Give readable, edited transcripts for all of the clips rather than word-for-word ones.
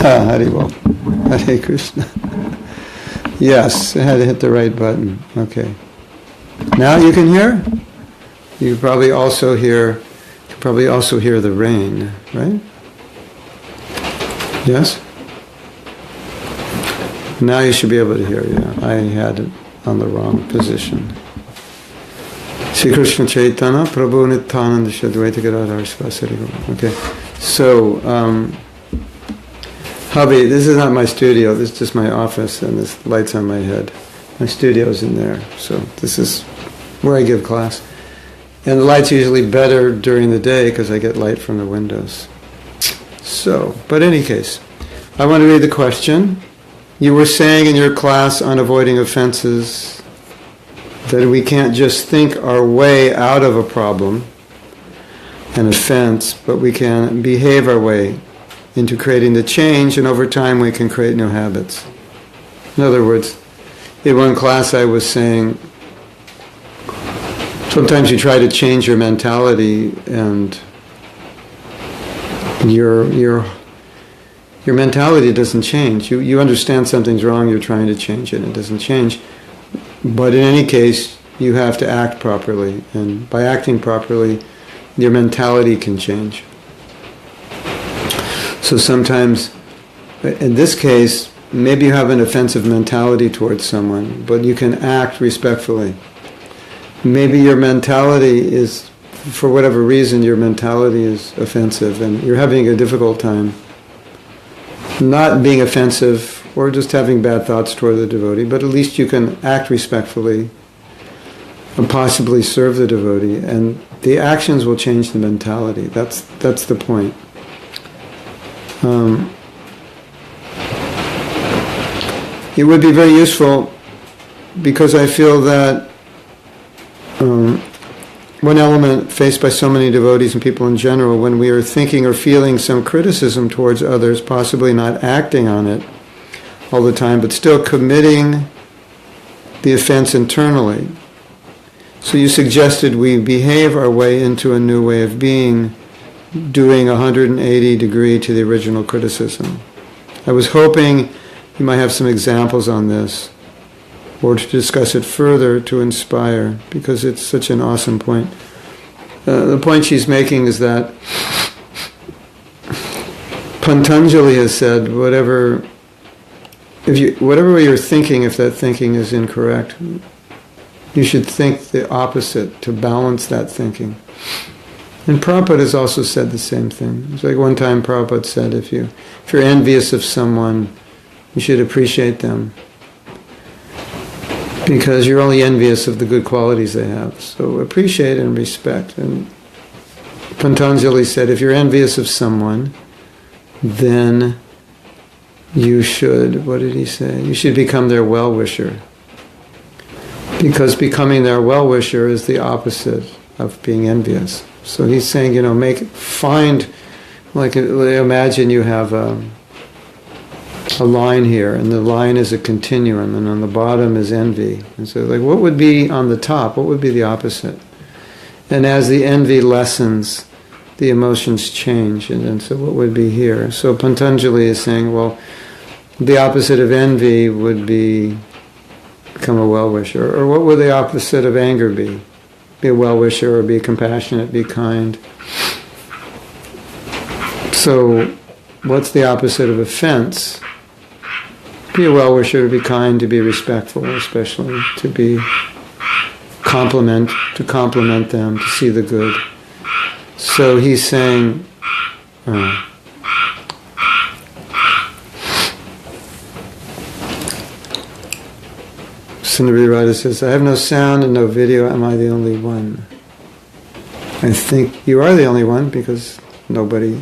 Haribol. Hare Krishna. Yes, I had to hit the right button. Okay. Now you can hear? You probably also hear the rain, right? Yes? Now you should be able to hear, yeah. I had it on the wrong position. Shri Krishna Chaitanya, Prabhu Nityananda Shadvaita Gadadhar Svasari. Okay. So, hubby, this is not my studio, this is just my office, and this light's on my head. My studio's in there, so this is where I give class. And the light's usually better during the day because I get light from the windows. So, but in any case, I want to read the question. You were saying in your class on avoiding offenses that we can't just think our way out of a problem, an offense, but we can behave our way into creating the change, and over time we can create new habits. In other words, in one class I was saying, sometimes you try to change your mentality and your mentality doesn't change. You understand something's wrong, you're trying to change it, it doesn't change. But in any case, you have to act properly, and by acting properly, your mentality can change. So sometimes, in this case, maybe you have an offensive mentality towards someone, but you can act respectfully. Maybe your mentality is, for whatever reason, your mentality is offensive and you're having a difficult time not being offensive or just having bad thoughts toward the devotee, but at least you can act respectfully and possibly serve the devotee, and the actions will change the mentality. That's the point. It would be very useful, because I feel that one element faced by so many devotees and people in general, when we are thinking or feeling some criticism towards others, possibly not acting on it all the time, but still committing the offense internally. So you suggested we behave our way into a new way of being, doing 180 degree to the original criticism. I was hoping you might have some examples on this, or to discuss it further to inspire, because it's such an awesome point. The point she's making is that Patanjali has said, whatever way you're thinking, if that thinking is incorrect, you should think the opposite to balance that thinking. And Prabhupada has also said the same thing. It's like one time Prabhupada said, if you're envious of someone, you should appreciate them, because you're only envious of the good qualities they have. So appreciate and respect. And Patanjali said, if you're envious of someone, then you should, what did he say? You should become their well-wisher. Because becoming their well-wisher is the opposite of being envious. So he's saying, imagine you have a line here, and the line is a continuum, and on the bottom is envy. And so, what would be on the top? What would be the opposite? And as the envy lessens, the emotions change, and so what would be here? So Patanjali is saying, well, the opposite of envy would be become a well-wisher. Or what would the opposite of anger be? Be a well-wisher, or be compassionate, be kind. So what's the opposite of offense? Be a well-wisher, to be kind, to be respectful, especially to be compliment them, to see the good. So he's saying, Sundari Radha says, I have no sound and no video, am I the only one? I think you are the only one, because nobody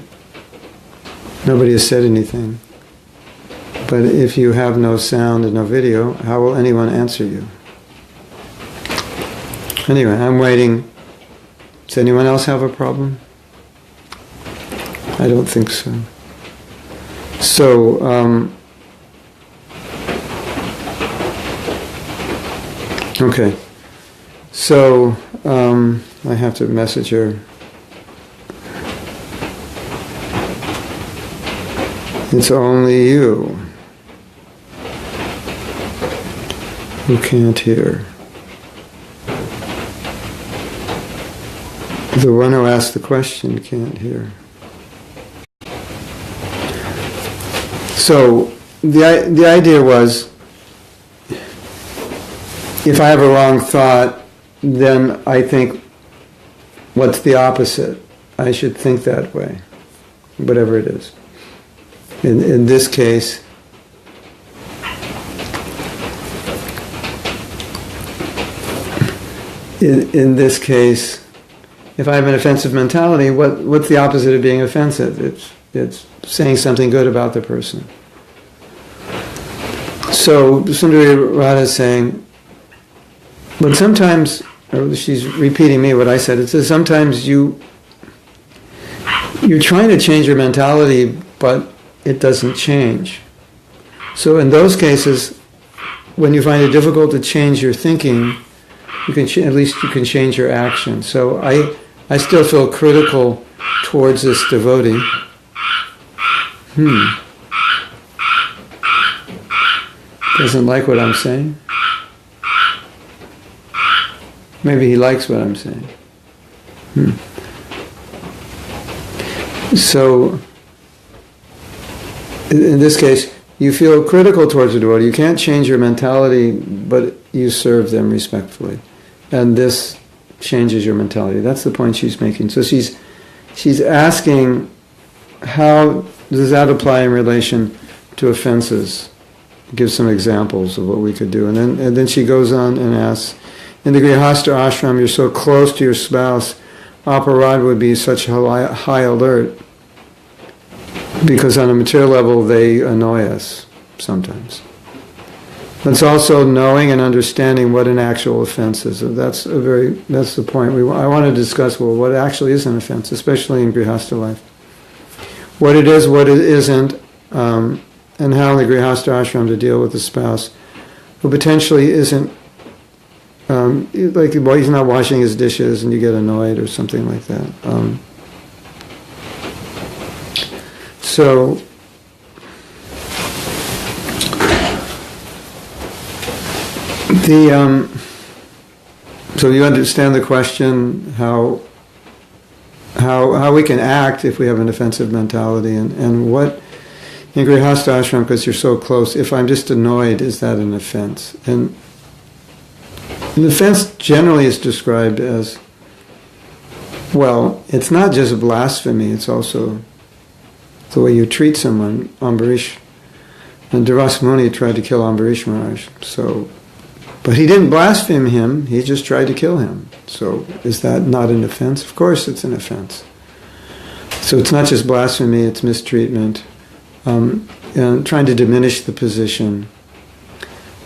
has said anything. But if you have no sound and no video, how will anyone answer you? Anyway, I'm waiting. Does anyone else have a problem? I don't think so. So, okay. So, I have to message her. It's only you who can't hear. The one who asked the question can't hear. So the idea was, if I have a wrong thought, then I think, what's the opposite? I should think that way, whatever it is. In this case, in this case, if I have an offensive mentality, what's the opposite of being offensive? It's saying something good about the person. So Sundari Radha is saying, but sometimes, or she's repeating me what I said, it says sometimes you're trying to change your mentality, but it doesn't change. So in those cases, when you find it difficult to change your thinking, you can at least you can change your action. So I still feel critical towards this devotee. Doesn't like what I'm saying? Maybe he likes what I'm saying. So, in this case, you feel critical towards a devotee. You can't change your mentality, but you serve them respectfully. And this changes your mentality. That's the point she's making. So she's asking, how does that apply in relation to offenses? Give some examples of what we could do. And then she goes on and asks, in the Grihastha ashram, you're so close to your spouse, aparad would be such high alert, because on a material level they annoy us sometimes. But it's also knowing and understanding what an actual offense is. That's the point. I want to discuss, what actually is an offense, especially in Grihastha life. What it is, what it isn't, and how in the Grihastha ashram to deal with the spouse who potentially isn't, he's not washing his dishes and you get annoyed or something like that. So you understand the question, how we can act if we have an offensive mentality, and what in Grihastha ashram, because you're so close, if I'm just annoyed, is that an offense? And an offense generally is described as, it's not just blasphemy, it's also the way you treat someone. Ambarish and Duras Muni tried to kill Ambarish Maharaj. But he didn't blaspheme him, he just tried to kill him. So is that not an offense? Of course it's an offense. So it's not just blasphemy, it's mistreatment, and trying to diminish the position.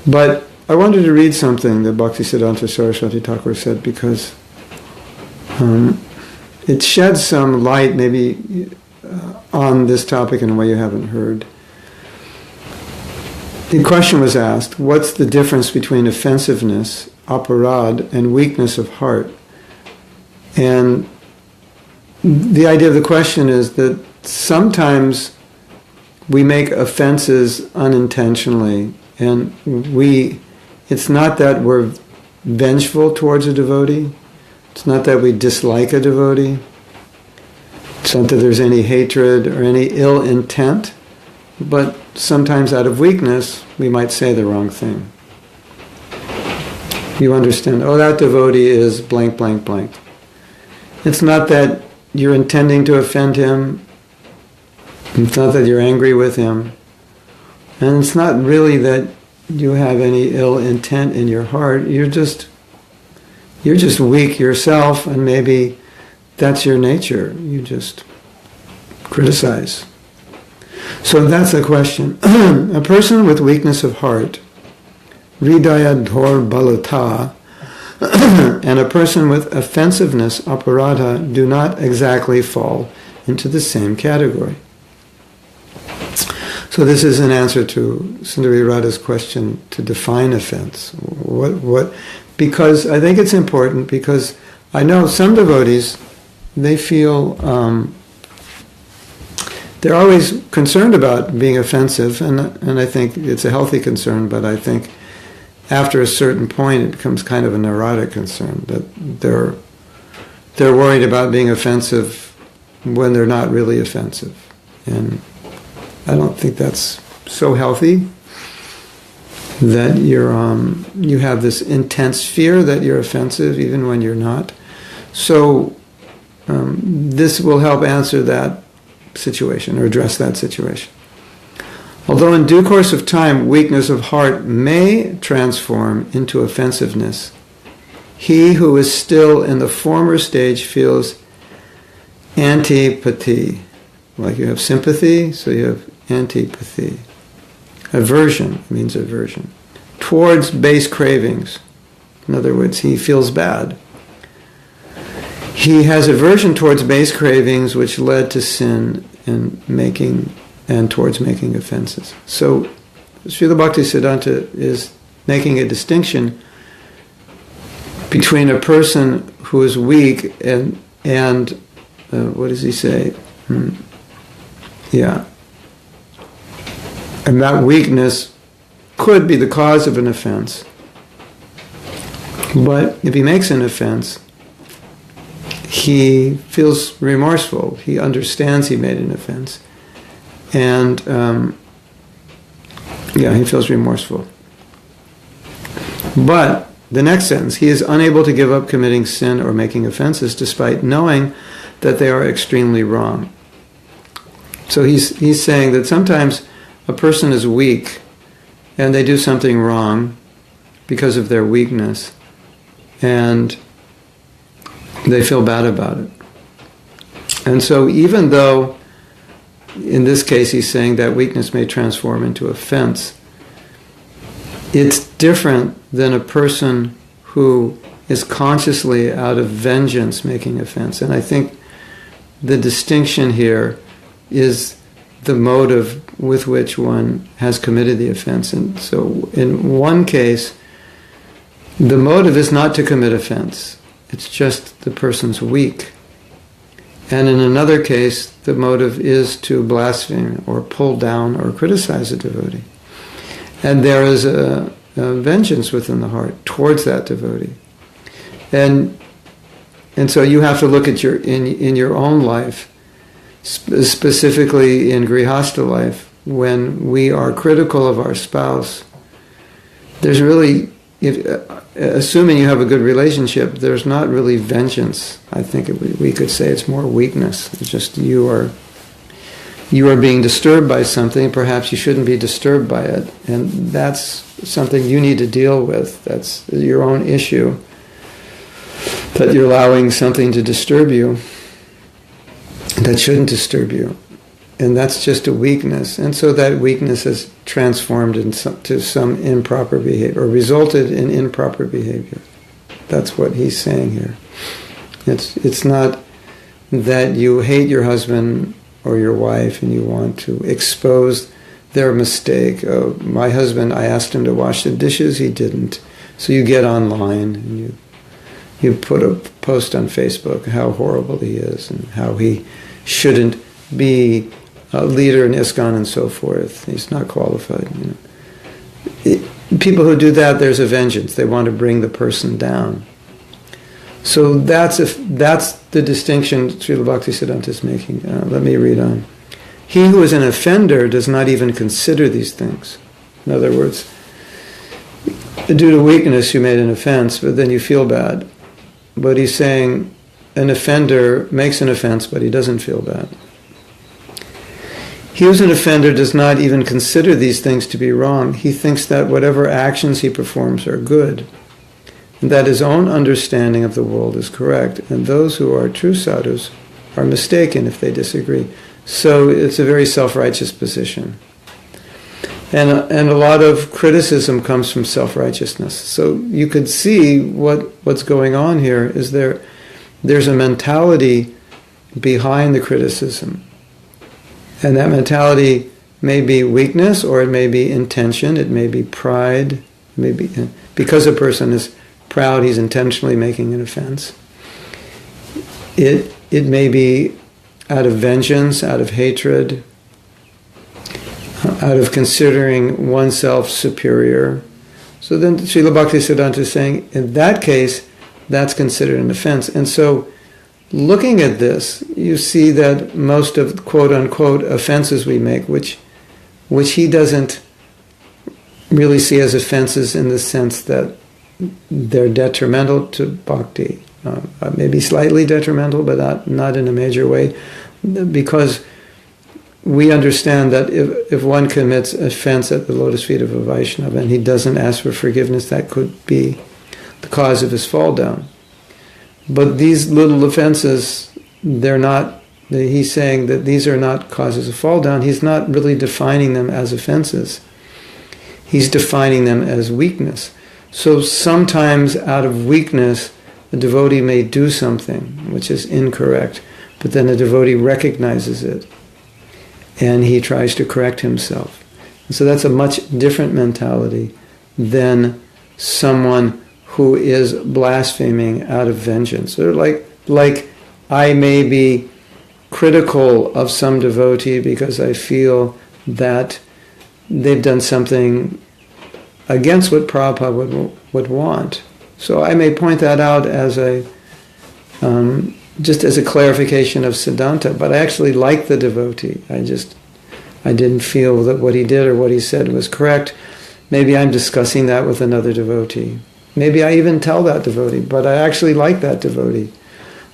But I wanted to read something that Bhaktisiddhanta Saraswati Thakur said, because it sheds some light maybe on this topic in a way you haven't heard. The question was asked, what's the difference between offensiveness, aparad, and weakness of heart? And the idea of the question is that sometimes we make offenses unintentionally, and it's not that we're vengeful towards a devotee, it's not that we dislike a devotee, it's not that there's any hatred or any ill intent, but sometimes out of weakness we might say the wrong thing. You understand, that devotee is blank, blank, blank. It's not that you're intending to offend him, it's not that you're angry with him, and it's not really that you have any ill intent in your heart. You're just weak yourself, and maybe that's your nature. You just criticize. So that's the question. A person with weakness of heart, hridaya dhor balata, and a person with offensiveness, aparadha, do not exactly fall into the same category. So this is an answer to Sundari Radha's question to define offense. Because I think it's important, because I know some devotees, they feel they're always concerned about being offensive, and I think it's a healthy concern, but I think after a certain point it becomes kind of a neurotic concern, that they're worried about being offensive when they're not really offensive. And I don't think that's so healthy, that you have this intense fear that you're offensive even when you're not. So this will help answer that situation or address that situation. Although in due course of time, weakness of heart may transform into offensiveness, he who is still in the former stage feels antipathy. Like you have sympathy, so you have antipathy. Aversion means aversion. Towards base cravings. In other words, he feels bad. He has aversion towards base cravings which led to sin and towards making offenses. So Srila Bhaktisiddhanta is making a distinction between a person who is weak and what does he say? Yeah. And that weakness could be the cause of an offense. But if he makes an offense, he feels remorseful. He understands he made an offense. And, he feels remorseful. But the next sentence, he is unable to give up committing sin or making offenses despite knowing that they are extremely wrong. So he's saying that sometimes a person is weak and they do something wrong because of their weakness, and they feel bad about it. And so even though, in this case, he's saying that weakness may transform into offense, it's different than a person who is consciously out of vengeance making offense. And I think the distinction here is the motive with which one has committed the offense. And so in one case, the motive is not to commit offense. It's just the person's weak. And in another case, the motive is to blaspheme or pull down or criticize a devotee. And there is a vengeance within the heart towards that devotee. And so you have to look at in your own life, specifically in Grihastha life, when we are critical of our spouse, there's really, assuming you have a good relationship, there's not really vengeance. I think we could say it's more weakness. It's just you are being disturbed by something. Perhaps you shouldn't be disturbed by it, and that's something you need to deal with. That's your own issue, that you're allowing something to disturb you that shouldn't disturb you. And that's just a weakness. And so that weakness has transformed into some improper behavior, or resulted in improper behavior. That's what he's saying here. It's not that you hate your husband or your wife and you want to expose their mistake. Oh, my husband, I asked him to wash the dishes, he didn't. So you get online and you put a post on Facebook how horrible he is and how he shouldn't be a leader in ISKCON and so forth. He's not qualified. People who do that, there's a vengeance. They want to bring the person down. So that's the distinction Srila Bhaktisiddhanta is making. Let me read on. He who is an offender does not even consider these things. In other words, due to weakness you made an offense, but then you feel bad. But he's saying an offender makes an offense, but he doesn't feel bad. He who's an offender does not even consider these things to be wrong. He thinks that whatever actions he performs are good, and that his own understanding of the world is correct, and those who are true sadhus are mistaken if they disagree. So it's a very self-righteous position. And a lot of criticism comes from self-righteousness. So you could see what's going on here is there's a mentality behind the criticism. And that mentality may be weakness, or it may be intention, it may be pride, maybe because a person is proud, he's intentionally making an offense. It may be out of vengeance, out of hatred, out of considering oneself superior. So then Srila Bhaktisiddhanta is saying, in that case, that's considered an offense. And so, looking at this, you see that most of quote-unquote offenses we make, which he doesn't really see as offenses in the sense that they're detrimental to bhakti, maybe slightly detrimental, but not in a major way, because we understand that if one commits offense at the lotus feet of a Vaishnava and he doesn't ask for forgiveness, that could be the cause of his fall down. But these little offenses, they're not, he's saying that these are not causes of fall down. He's not really defining them as offenses. He's defining them as weakness. So sometimes out of weakness, a devotee may do something which is incorrect, but then the devotee recognizes it and he tries to correct himself. And so that's a much different mentality than someone who is blaspheming out of vengeance. Or like I may be critical of some devotee because I feel that they've done something against what Prabhupada would want. So I may point that out as just as a clarification of Siddhanta, but I actually like the devotee. I didn't feel that what he did or what he said was correct. Maybe I'm discussing that with another devotee. Maybe I even tell that devotee, but I actually like that devotee.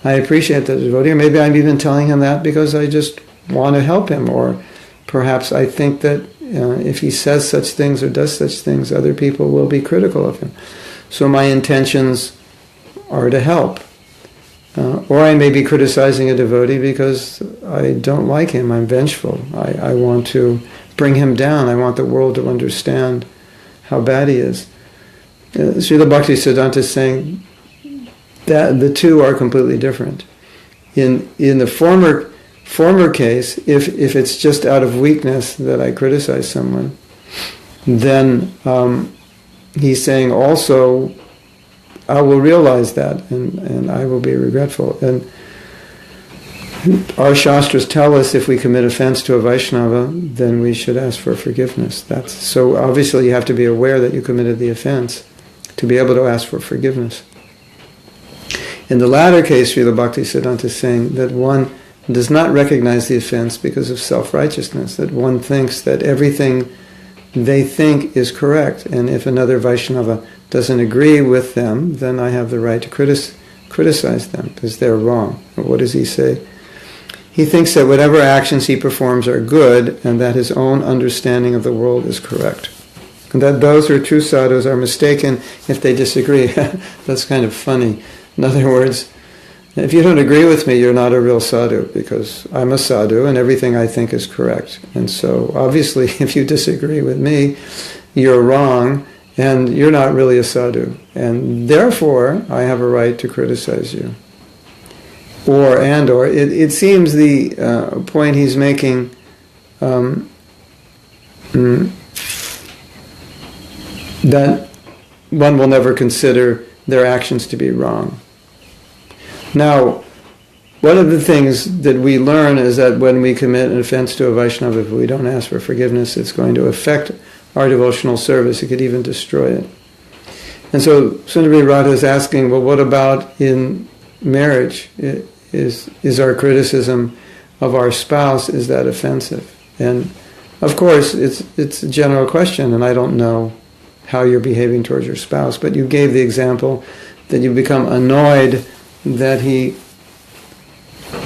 I appreciate that devotee, or maybe I'm even telling him that because I just want to help him, or perhaps I think that if he says such things or does such things, other people will be critical of him. So my intentions are to help. Or I may be criticizing a devotee because I don't like him, I'm vengeful. I want to bring him down. I want the world to understand how bad he is. Srila Bhaktisiddhanta is saying that the two are completely different. In the former case, if it's just out of weakness that I criticize someone, then he's saying also, I will realize that and I will be regretful. And our Shastras tell us if we commit offense to a Vaishnava, then we should ask for forgiveness. So obviously you have to be aware that you committed the offense to be able to ask for forgiveness. In the latter case, Srila Bhaktisiddhanta is saying that one does not recognize the offense because of self-righteousness, that one thinks that everything they think is correct, and if another Vaishnava doesn't agree with them, then I have the right to criticize them because they're wrong. What does he say? He thinks that whatever actions he performs are good and that his own understanding of the world is correct. And that those who are true sadhus are mistaken if they disagree. That's kind of funny. In other words, if you don't agree with me, you're not a real sadhu, because I'm a sadhu and everything I think is correct. And so obviously if you disagree with me, you're wrong and you're not really a sadhu. And therefore, I have a right to criticize you. Or it seems the point he's making that one will never consider their actions to be wrong. Now, one of the things that we learn is that when we commit an offense to a Vaishnava, if we don't ask for forgiveness, it's going to affect our devotional service. It could even destroy it. And so Sundari Radha is asking, well, what about in marriage? Is our criticism of our spouse, is that offensive? And of course, it's a general question, and I don't know how you're behaving towards your spouse, but you gave the example that you become annoyed that he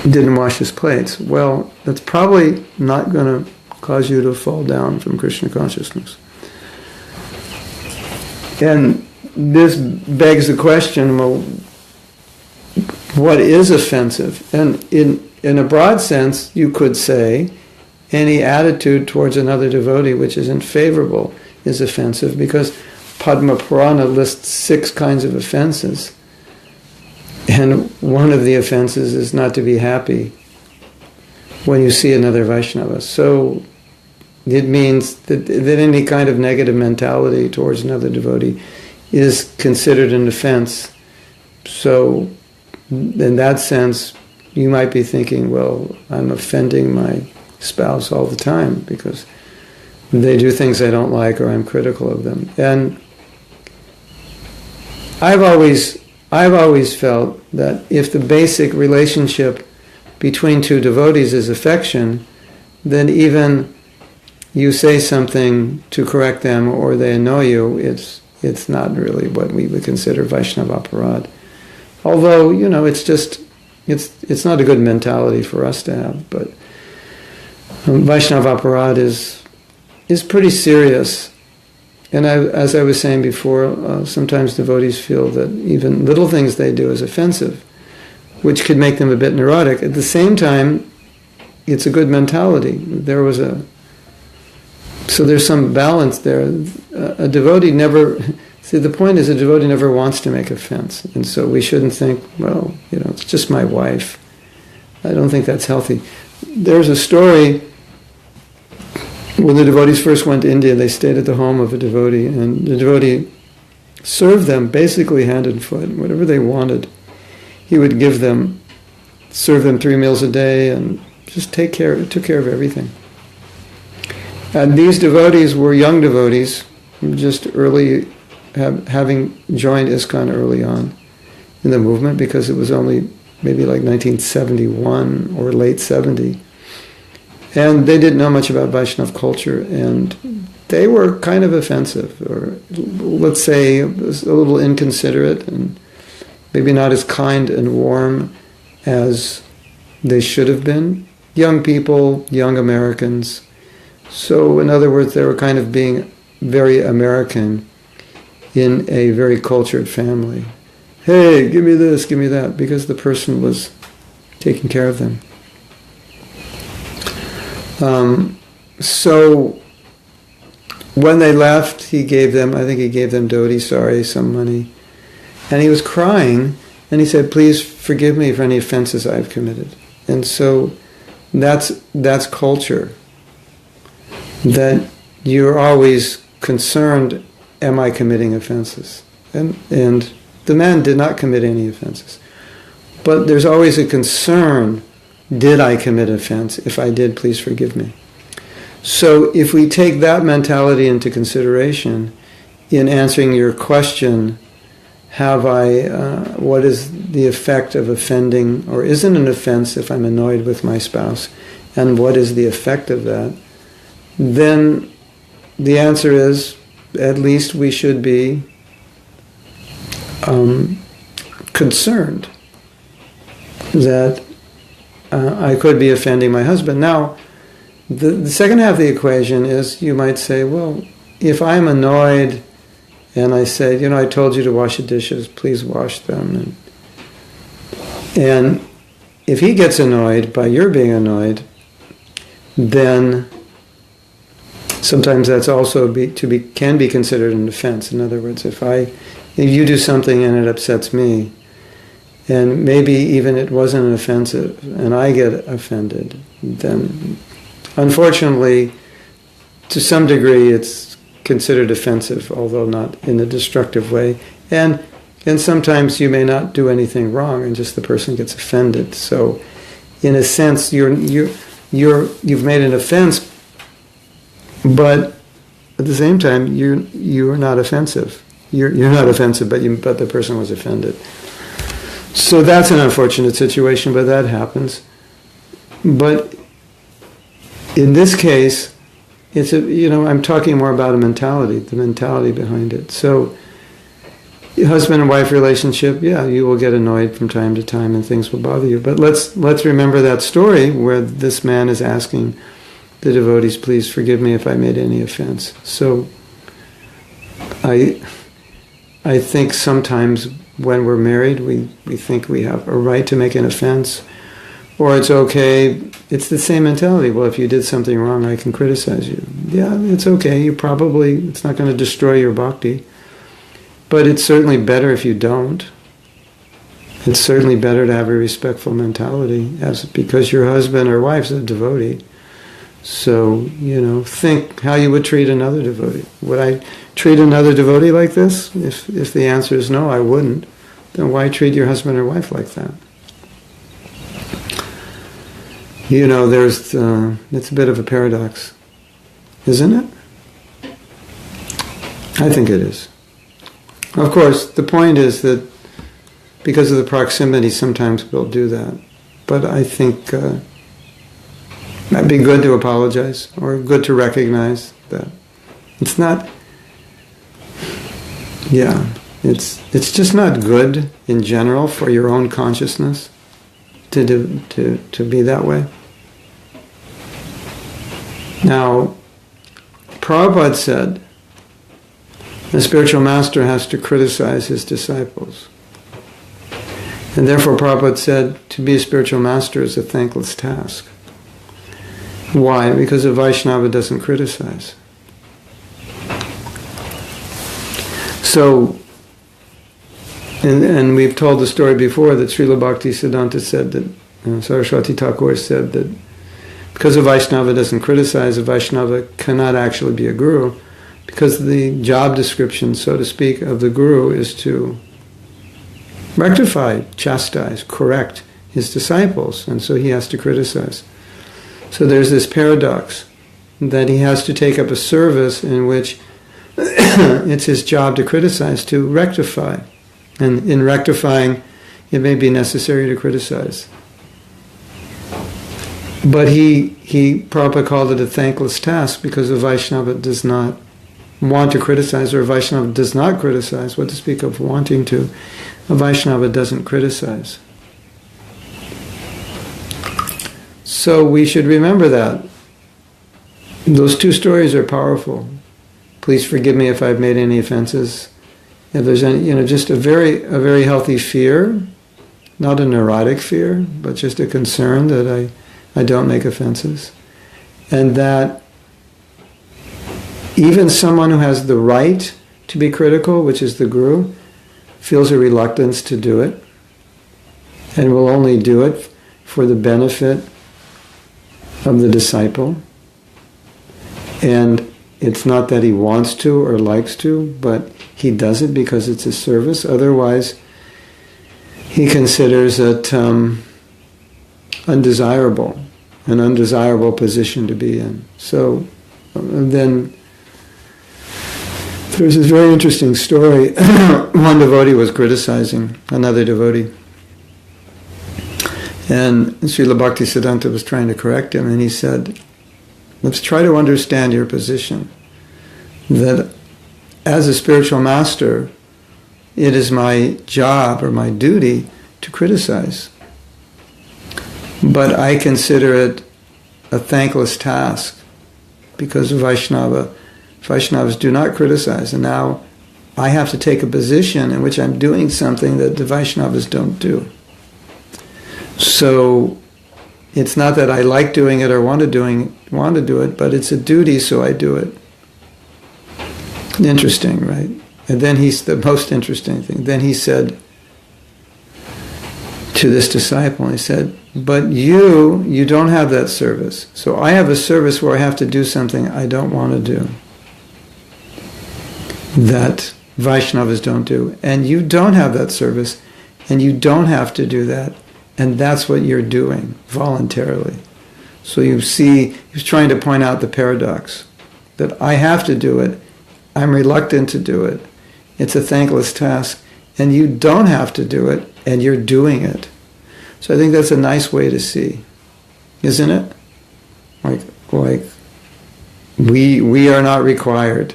didn't wash his plates. Well, that's probably not going to cause you to fall down from Krishna consciousness. And this begs the question, well, what is offensive? And in a broad sense, you could say any attitude towards another devotee which isn't favorable is offensive, because Padma Purana lists 6 kinds of offenses. And one of the offenses is not to be happy when you see another Vaishnava. So it means that any kind of negative mentality towards another devotee is considered an offense. So in that sense, you might be thinking, well, I'm offending my spouse all the time because they do things I don't like or I'm critical of them. And I've always felt that if the basic relationship between two devotees is affection, then even you say something to correct them or they annoy you, it's not really what we would consider Vaishnava aparad. Although, it's not a good mentality for us to have, but Vaishnava aparad is pretty serious. And as I was saying before, sometimes devotees feel that even little things they do is offensive, which could make them a bit neurotic. At the same time, it's a good mentality. So there's some balance there. A devotee never... See, the point is a devotee never wants to make offense. And so we shouldn't think, well, it's just my wife. I don't think that's healthy. There's a story... When the devotees first went to India, they stayed at the home of a devotee, and the devotee served them basically hand and foot, whatever they wanted. He would serve them 3 meals a day, and just took care of everything. And these devotees were young devotees, just early, having joined ISKCON early on in the movement, because it was only maybe like 1971 or late 70. And they didn't know much about Vaishnava culture, and they were kind of offensive, or let's say a little inconsiderate, and maybe not as kind and warm as they should have been. Young people, young Americans. So in other words, they were kind of being very American in a very cultured family. Hey, give me this, give me that, because the person was taking care of them. So when they left, I think he gave them dhoti sari, some money. And he was crying, and he said, please forgive me for any offenses I've committed. And so that's culture. That you're always concerned, am I committing offenses? And the man did not commit any offenses. But there's always a concern, did I commit offense? If I did, please forgive me. So if we take that mentality into consideration in answering your question, what is the effect of offending, or isn't an offense if I'm annoyed with my spouse, and what is the effect of that? Then the answer is, at least we should be concerned that I could be offending my husband. Now, the second half of the equation is, you might say, well, if I'm annoyed and I say, I told you to wash the dishes, please wash them. And if he gets annoyed by your being annoyed, then sometimes that's also can be considered an offense. In other words, if you do something and it upsets me, and maybe even it wasn't offensive, and I get offended, then unfortunately, to some degree, it's considered offensive, although not in a destructive way. And sometimes you may not do anything wrong, and just the person gets offended. So, in a sense, you've made an offense, but at the same time, you are not offensive. You're not offensive, but the person was offended. So that's an unfortunate situation, but that happens. But in this case, I'm talking more about the mentality behind it. So, husband and wife relationship, you will get annoyed from time to time and things will bother you. But let's remember that story where this man is asking the devotees, please forgive me if I made any offense. So, I think sometimes when we're married, we think we have a right to make an offense, or it's okay. It's the same mentality. Well, if you did something wrong, I can criticize you. Yeah, it's okay. It's not going to destroy your bhakti. But it's certainly better if you don't. It's certainly better to have a respectful mentality, because your husband or wife's a devotee. So, think how you would treat another devotee. Would I treat another devotee like this? If the answer is no, I wouldn't. Then why treat your husband or wife like that? It's a bit of a paradox, isn't it? I think it is. Of course, the point is that because of the proximity, sometimes we'll do that. But I think that'd be good to apologize, or good to recognize that it's not. Yeah, it's just not good in general for your own consciousness to be that way. Now, Prabhupada said the spiritual master has to criticize his disciples. And therefore Prabhupada said to be a spiritual master is a thankless task. Why? Because a Vaishnava doesn't criticize. So, and we've told the story before that Srila Bhaktisiddhanta said that, Saraswati Thakur said that because a Vaishnava doesn't criticize, a Vaishnava cannot actually be a guru, because the job description, so to speak, of the guru is to rectify, chastise, correct his disciples, and so he has to criticize. So there's this paradox that he has to take up a service in which it's his job to criticize, to rectify. And in rectifying, it may be necessary to criticize. But Prabhupada called it a thankless task because a Vaishnava does not want to criticize, or a Vaishnava does not criticize, what to speak of wanting to. A Vaishnava doesn't criticize. So we should remember that. Those two stories are powerful. Please forgive me if I've made any offenses. If there's any, just a very healthy fear, not a neurotic fear, but just a concern that I don't make offenses. And that even someone who has the right to be critical, which is the guru, feels a reluctance to do it, and will only do it for the benefit of the disciple. And it's not that he wants to or likes to, but he does it because it's a service. Otherwise, he considers it undesirable, an undesirable position to be in. So then there's this very interesting story. One devotee was criticizing another devotee. And Srila Bhaktisiddhanta was trying to correct him, and he said, let's try to understand your position. That as a spiritual master, it is my job or my duty to criticize. But I consider it a thankless task because Vaishnavas do not criticize. And now I have to take a position in which I'm doing something that the Vaishnavas don't do. So it's not that I like doing it or want to do it, but it's a duty, so I do it. Interesting, right? And then the most interesting thing. Then he said to this disciple, he said, but you don't have that service. So I have a service where I have to do something I don't want to do, that Vaishnavas don't do. And you don't have that service, and you don't have to do that. And that's what you're doing, voluntarily. So you see, he's trying to point out the paradox, that I have to do it, I'm reluctant to do it, it's a thankless task, and you don't have to do it, and you're doing it. So I think that's a nice way to see, isn't it? Like we are not required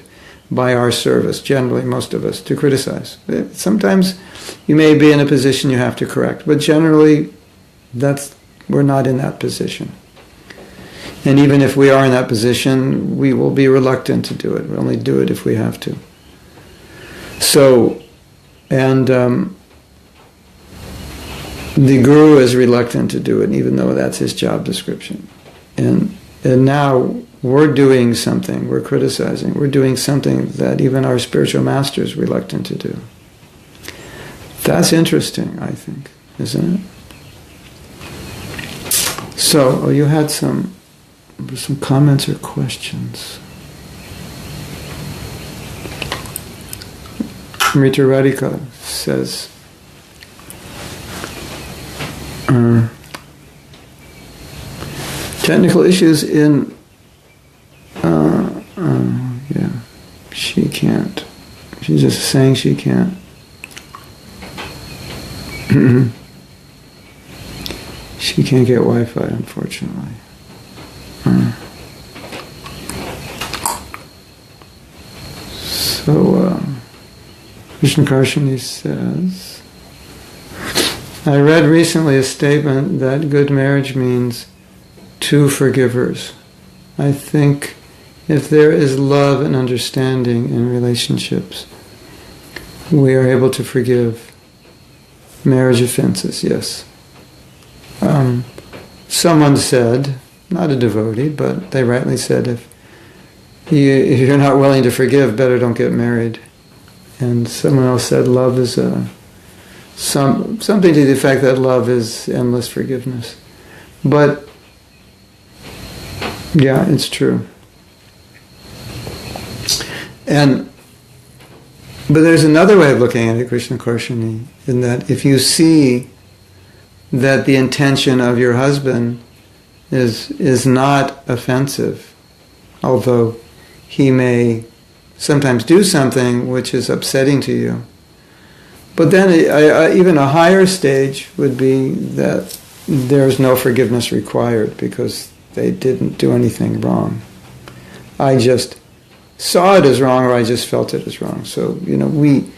by our service, generally most of us, to criticize. Sometimes you may be in a position you have to correct, but generally we're not in that position. And even if we are in that position, we will be reluctant to do it. We'll only do it if we have to. So, and the guru is reluctant to do it, even though that's his job description. And now we're doing something, we're criticizing, we're doing something that even our spiritual master is reluctant to do. That's interesting, I think, isn't it? So, you had some comments or questions. Amrita Radhika says, technical issues in, yeah, she can't. She's just saying she can't. She can't get Wi-Fi, unfortunately. So, Krishna Karshani says, I read recently a statement that good marriage means two forgivers. I think if there is love and understanding in relationships, we are able to forgive marriage offenses, yes. Someone said, not a devotee, but they rightly said, if you're not willing to forgive, better don't get married. And someone else said, love is something to the effect that love is endless forgiveness. But, yeah, it's true. But there's another way of looking at it, Krishna Karshani, in that if you see that the intention of your husband is not offensive, although he may sometimes do something which is upsetting to you. But then even a higher stage would be that there's no forgiveness required because they didn't do anything wrong. I just saw it as wrong, or I just felt it as wrong. So, we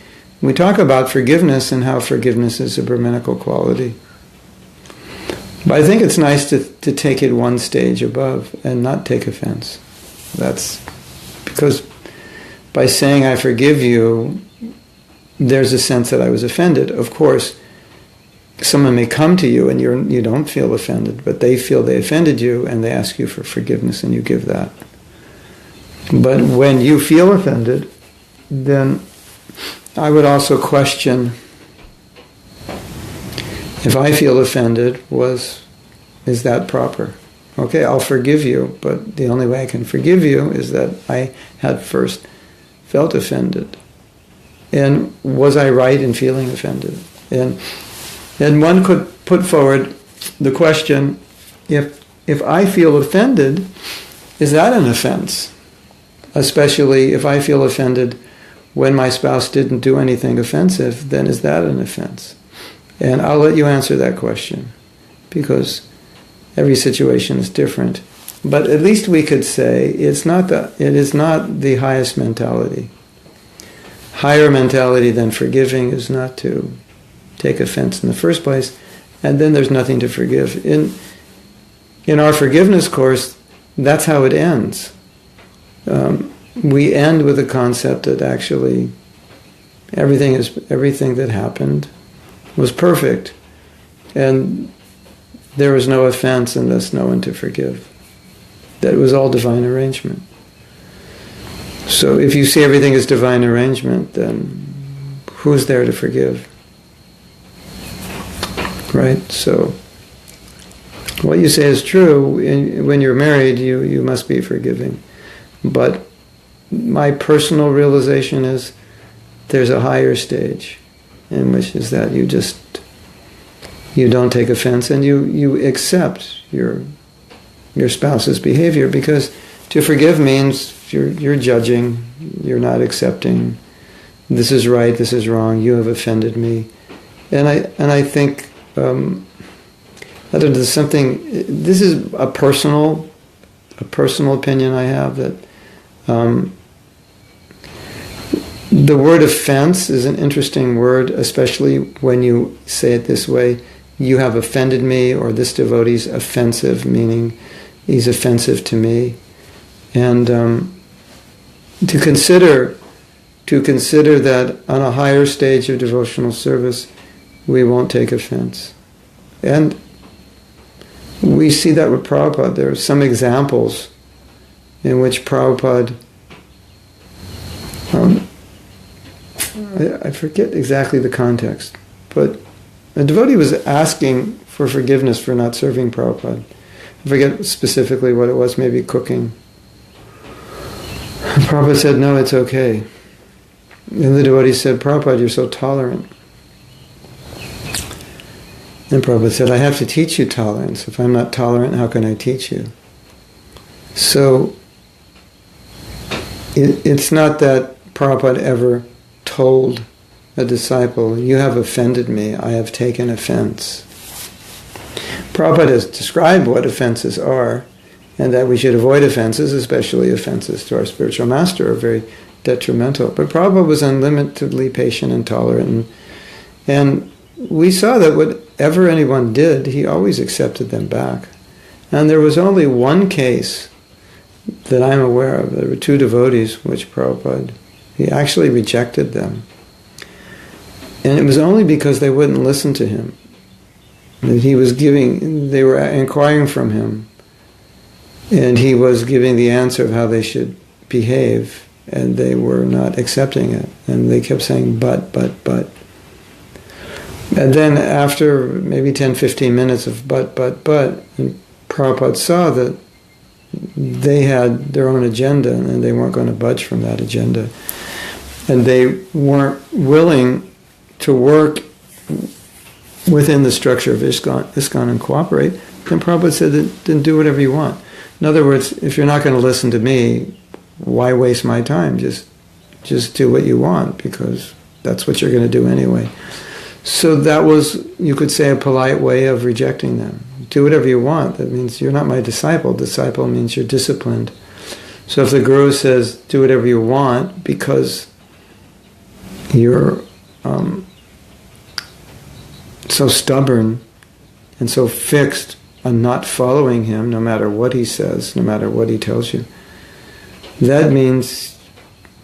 talk about forgiveness and how forgiveness is a Brahminical quality. But I think it's nice to take it one stage above and not take offense. That's because by saying I forgive you, there's a sense that I was offended. Of course, someone may come to you and you don't feel offended, but they feel they offended you and they ask you for forgiveness and you give that. But when you feel offended, then I would also question, if I feel offended, is that proper? Okay, I'll forgive you, but the only way I can forgive you is that I had first felt offended. And was I right in feeling offended? And one could put forward the question, if I feel offended, is that an offense? Especially if I feel offended when my spouse didn't do anything offensive, then is that an offense? And I'll let you answer that question, because every situation is different. But at least we could say it is not the highest mentality. Higher mentality than forgiving is not to take offense in the first place, and then there's nothing to forgive. In our forgiveness course, that's how it ends. We end with the concept that actually everything that happened was perfect, and there was no offense and thus no one to forgive. That it was all divine arrangement. So if you see everything as divine arrangement, then who's there to forgive? Right? So what you say is true. When you're married, you must be forgiving. But my personal realization is there's a higher stage, in which is that you don't take offense and you accept your spouse's behavior, because to forgive means you're judging, you're not accepting. This is right, this is wrong. You have offended me, and I think there's something. This is a personal opinion I have, that the word offense is an interesting word, especially when you say it this way. You have offended me, or this devotee's offensive, meaning he's offensive to me. And to consider that on a higher stage of devotional service, we won't take offense. And we see that with Prabhupada. There are some examples in which Prabhupada, I forget exactly the context, but a devotee was asking for forgiveness for not serving Prabhupada. I forget specifically what it was, maybe cooking. And Prabhupada said, no, it's okay. And the devotee said, Prabhupada, you're so tolerant. And Prabhupada said, I have to teach you tolerance. If I'm not tolerant, how can I teach you? So it's not that Prabhupada ever told a disciple, "You have offended me, I have taken offense." Prabhupada has described what offenses are, and that we should avoid offenses, especially offenses to our spiritual master, are very detrimental. But Prabhupada was unlimitedly patient and tolerant, and we saw that whatever anyone did, he always accepted them back. And there was only one case that I'm aware of. There were two devotees which Prabhupada, he actually rejected them. And it was only because they wouldn't listen to him. That he was they were inquiring from him, and he was giving the answer of how they should behave, and they were not accepting it. And they kept saying, but. And then after maybe 10, 15 minutes of but, and Prabhupada saw that they had their own agenda, and they weren't going to budge from that agenda. And they weren't willing to work within the structure of ISKCON and cooperate, then Prabhupada said, then do whatever you want. In other words, if you're not going to listen to me, why waste my time? Just do what you want, because that's what you're going to do anyway. So that was, you could say, a polite way of rejecting them. Do whatever you want. That means you're not my disciple. Disciple means you're disciplined. So if the Guru says, do whatever you want, because you're so stubborn and so fixed on not following him, no matter what he says, no matter what he tells you, that means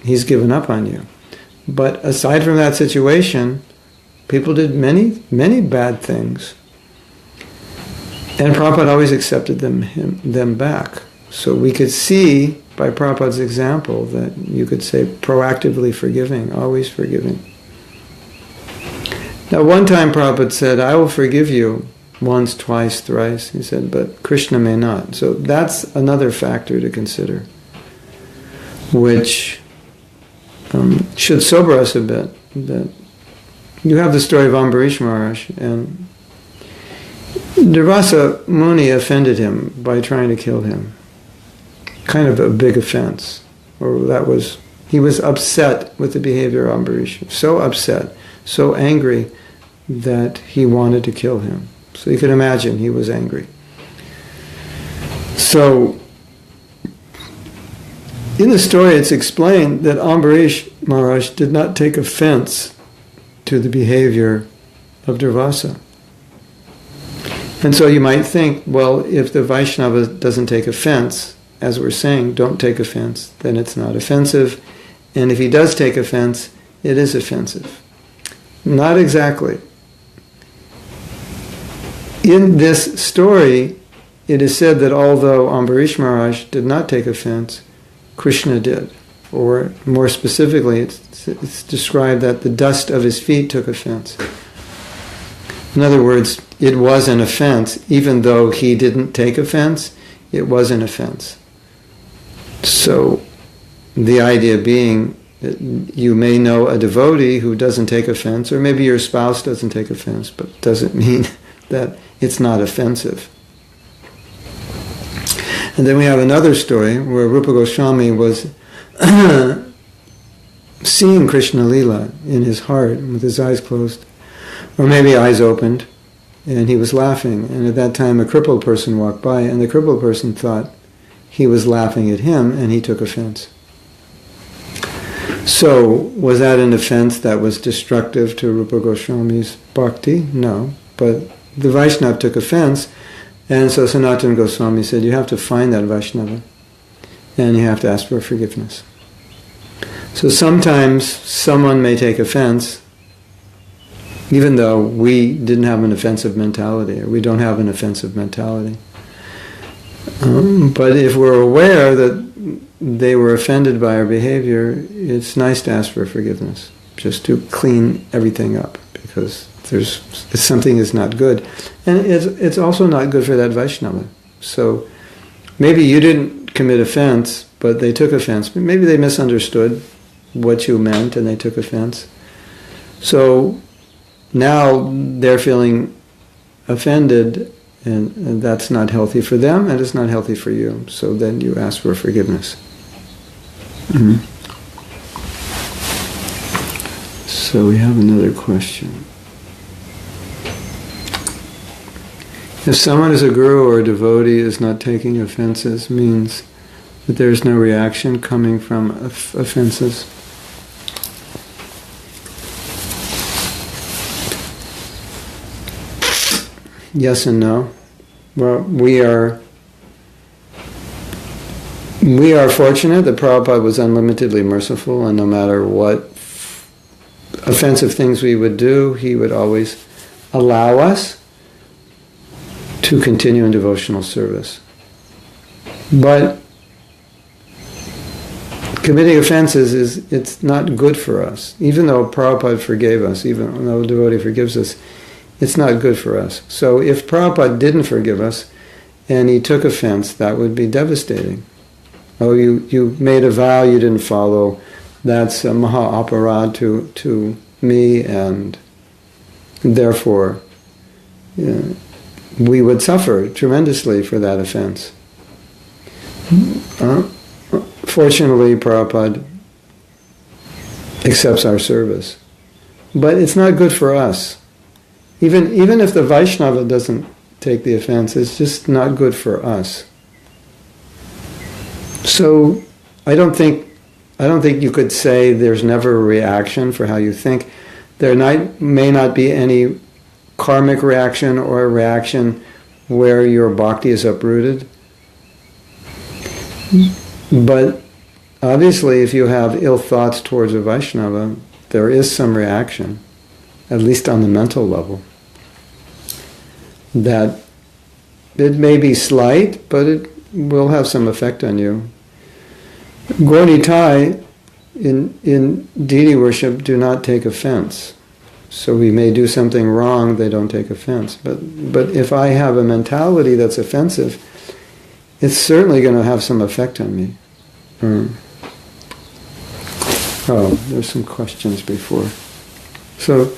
he's given up on you. But aside from that situation, people did many, many bad things. And Prabhupada always accepted them back. So we could see by Prabhupada's example that you could say proactively forgiving, always forgiving. Now one time Prabhupada said, I will forgive you once, twice, thrice. He said, but Krishna may not. So that's another factor to consider, which should sober us a bit. That you have the story of Ambarish Maharaj, and Durvasa Muni offended him by trying to kill him. Kind of a big offense. He was upset with the behavior of Ambarish. So upset, so angry that he wanted to kill him. So you can imagine he was angry. So in the story it's explained that Ambarish Maharaj did not take offense to the behavior of Durvasa. And so you might think, well, if the Vaishnava doesn't take offense, as we're saying, don't take offense, then it's not offensive. And if he does take offense, it is offensive. Not exactly. In this story, it is said that although Ambarish Maharaj did not take offense, Krishna did. Or more specifically, it's described that the dust of his feet took offense. In other words, it was an offense. Even though he didn't take offense, it was an offense. So the idea being that you may know a devotee who doesn't take offense, or maybe your spouse doesn't take offense, but it doesn't mean that it's not offensive. And then we have another story where Rupa Goswami was seeing Krishna Lila in his heart with his eyes closed, or maybe eyes opened, and he was laughing. And at that time a crippled person walked by, and the crippled person thought he was laughing at him, and he took offense. So, was that an offense that was destructive to Rupa Goswami's bhakti? No. But the Vaishnava took offense, and so Sanatana Goswami said, you have to find that Vaishnava, and you have to ask for forgiveness. So sometimes someone may take offense, even though we didn't have an offensive mentality, or we don't have an offensive mentality. But if we're aware that they were offended by our behavior, it's nice to ask for forgiveness, just to clean everything up, because something is not good. And it's also not good for that Vaishnava. So maybe you didn't commit offense, but they took offense. Maybe they misunderstood what you meant and they took offense. So now they're feeling offended, and that's not healthy for them, and it's not healthy for you. So then you ask for forgiveness. Mm-hmm. So we have another question. If someone is a guru or a devotee is not taking offenses, means that there is no reaction coming from offenses. Yes and no. Well, we are fortunate that Prabhupada was unlimitedly merciful, and no matter what offensive things we would do, he would always allow us to continue in devotional service. But committing offenses it's not good for us. Even though Prabhupada forgave us, even though the devotee forgives us, it's not good for us. So if Prabhupada didn't forgive us and he took offense, that would be devastating. Oh, you made a vow you didn't follow. That's a maha aparad to me, and therefore we would suffer tremendously for that offense. Fortunately, Prabhupada accepts our service. But it's not good for us. Even if the Vaishnava doesn't take the offense, it's just not good for us. So I don't think you could say there's never a reaction for how you think. There may not be any karmic reaction or a reaction where your bhakti is uprooted. But obviously, if you have ill thoughts towards a Vaishnava, there is some reaction, at least on the mental level. That it may be slight, but it will have some effect on you. Gaur-Nitai in deity worship do not take offense. So we may do something wrong, they don't take offense. But if I have a mentality that's offensive, it's certainly going to have some effect on me. Oh, there's some questions before. So,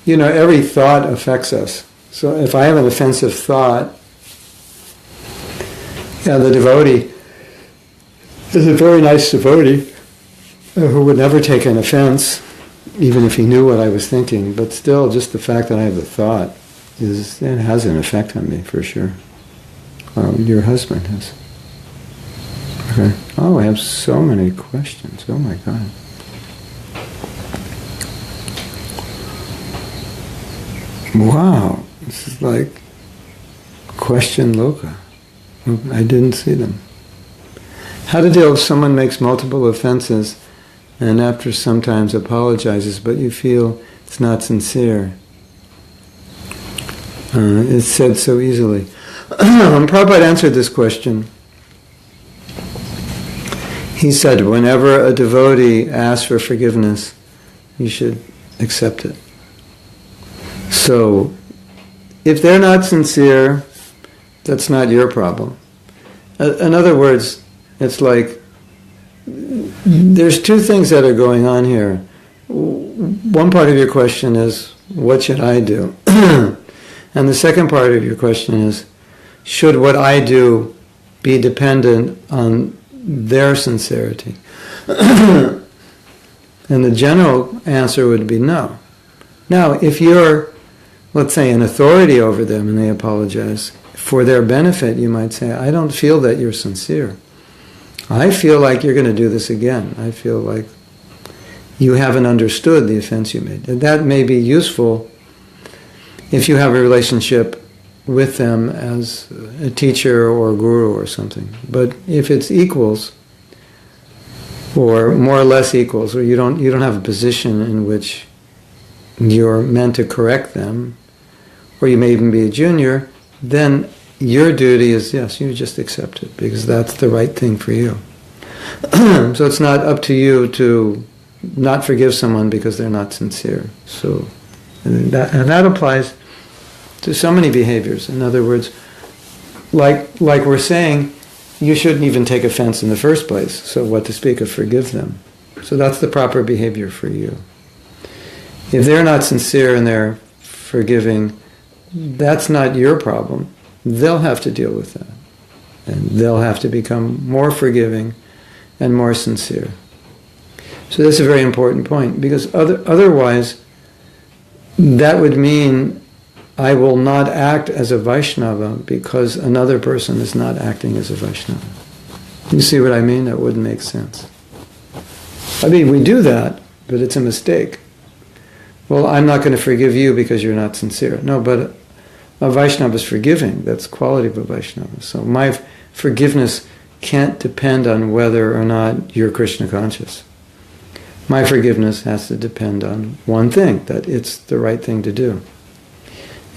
every thought affects us. So if I have an offensive thought, the devotee is a very nice devotee who would never take an offense, even if he knew what I was thinking. But still, just the fact that I have the thought it has an effect on me for sure. Your husband has. Okay. Oh, I have so many questions. Oh my God. Wow. This is like question loka. I didn't see them. How to deal if someone makes multiple offenses and after sometimes apologizes, but you feel it's not sincere. It's said so easily. Prabhupada answered this question. He said, whenever a devotee asks for forgiveness, you should accept it. So, if they're not sincere, that's not your problem. In other words, it's like, there's two things that are going on here. One part of your question is, what should I do? And the second part of your question is, should what I do be dependent on their sincerity? And the general answer would be no. Now, if you're, let's say, an authority over them and they apologize, for their benefit, you might say, I don't feel that you're sincere. I feel like you're going to do this again. I feel like you haven't understood the offense you made. And that may be useful if you have a relationship with them as a teacher or a guru or something. But if it's equals, or more or less equals, or you don't have a position in which you're meant to correct them, or you may even be a junior, then your duty is, yes, you just accept it, because that's the right thing for you. So it's not up to you to not forgive someone because they're not sincere. So, and that applies to so many behaviors. In other words, like we're saying, you shouldn't even take offense in the first place. So what to speak of forgive them? So that's the proper behavior for you. If they're not sincere and they're forgiving, that's not your problem. They'll have to deal with that. And they'll have to become more forgiving and more sincere. So that's a very important point, because otherwise that would mean I will not act as a Vaishnava because another person is not acting as a Vaishnava. You see what I mean? That wouldn't make sense. I mean, we do that, but it's a mistake. Well, I'm not going to forgive you because you're not sincere. No, but a Vaishnava is forgiving. That's the quality of a Vaishnava. So my forgiveness can't depend on whether or not you're Krishna conscious. My forgiveness has to depend on one thing, that it's the right thing to do.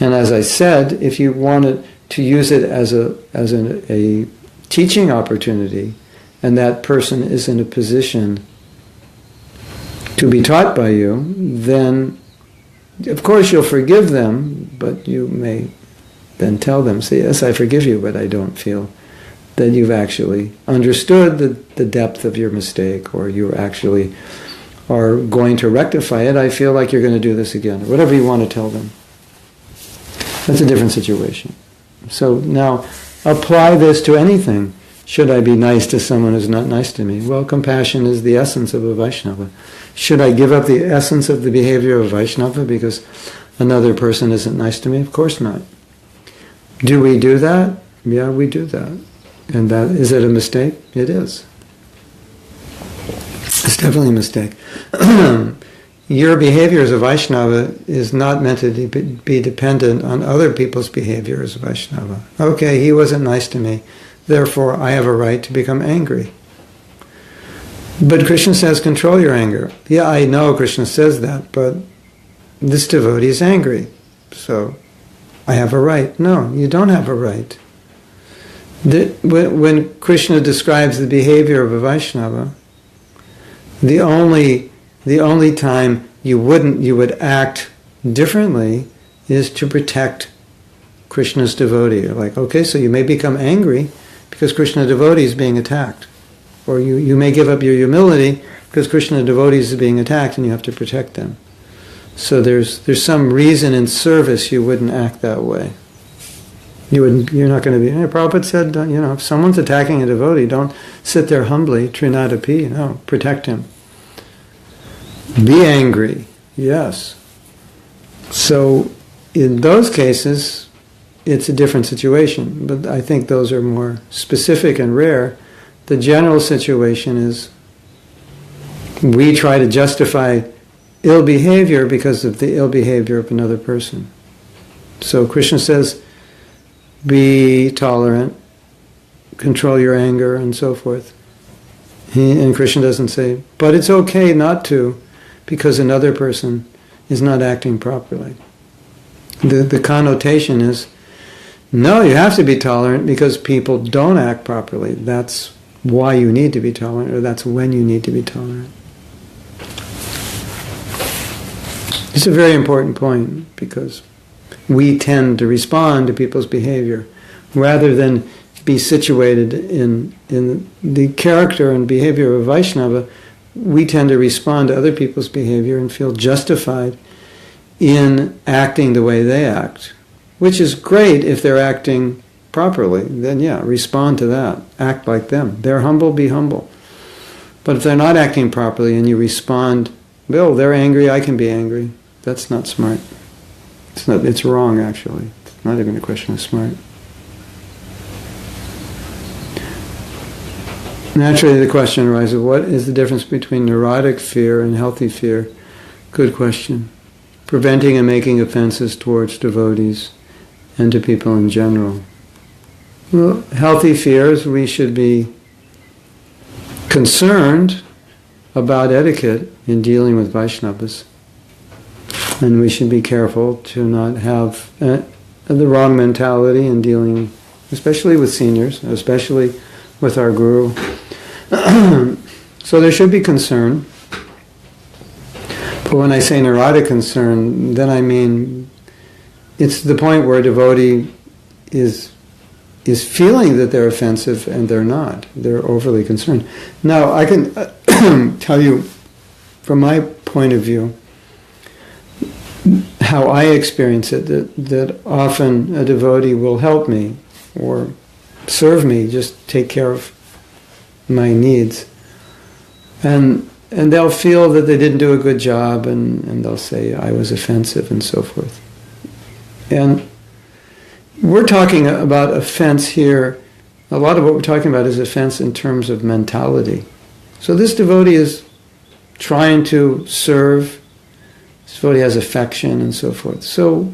And as I said, if you wanted to use it as a teaching opportunity, and that person is in a position to be taught by you, then of course you'll forgive them, but you may then tell them, say, yes, I forgive you, but I don't feel that you've actually understood the depth of your mistake, or you actually are going to rectify it. I feel like you're going to do this again, or whatever you want to tell them. That's a different situation. So now, apply this to anything. Should I be nice to someone who's not nice to me? Well, compassion is the essence of a Vaishnava. Should I give up the essence of the behavior of a Vaishnava because another person isn't nice to me? Of course not. Do we do that? Yeah, we do that. And that, is it a mistake? It is. It's definitely a mistake. Your behavior as a Vaishnava is not meant to be dependent on other people's behavior as a Vaishnava. Okay, he wasn't nice to me, therefore I have a right to become angry. But Krishna says, control your anger. Yeah, I know Krishna says that, but this devotee is angry, so I have a right. No, you don't have a right. When Krishna describes the behavior of a Vaishnava, the only time you would act differently is to protect Krishna's devotee. Like, okay, so you may become angry because Krishna devotee is being attacked. Or you may give up your humility because Krishna devotees are being attacked and you have to protect them. So there's some reason in service you wouldn't act that way. You're not going to be... Prabhupada said, if someone's attacking a devotee, don't sit there humbly, trinadapi, no, protect him. Be angry, yes. So in those cases, it's a different situation. But I think those are more specific and rare. The general situation is we try to justify ill behavior because of the ill behavior of another person. So Krishna says, be tolerant, control your anger, and so forth. And Krishna doesn't say, but it's okay not to, because another person is not acting properly. The connotation is, no, you have to be tolerant because people don't act properly. That's why you need to be tolerant, or that's when you need to be tolerant. It's a very important point, because we tend to respond to people's behavior rather than be situated in the character and behavior of a Vaishnava. We tend to respond to other people's behavior and feel justified in acting the way they act, which is great if they're acting properly. Then respond to that. Act like them. They're humble, be humble. But if they're not acting properly and you respond, well, they're angry, I can be angry. That's not smart. It's wrong, actually. It's not even a question of smart. Naturally, the question arises, what is the difference between neurotic fear and healthy fear? Good question. Preventing and making offenses towards devotees and to people in general. Well, healthy fears, we should be concerned about etiquette in dealing with Vaishnavas. And we should be careful to not have the wrong mentality in dealing, especially with seniors, especially with our guru. So there should be concern. But when I say neurotic concern, then I mean it's the point where a devotee is feeling that they're offensive and they're not. They're overly concerned. Now, I can tell you from my point of view how I experience it, that often a devotee will help me or serve me, just take care of my needs. And and they'll feel that they didn't do a good job, and they'll say, I was offensive, and so forth. And we're talking about offense here. A lot of what we're talking about is offense in terms of mentality. So this devotee is trying to serve. This devotee has affection and so forth. So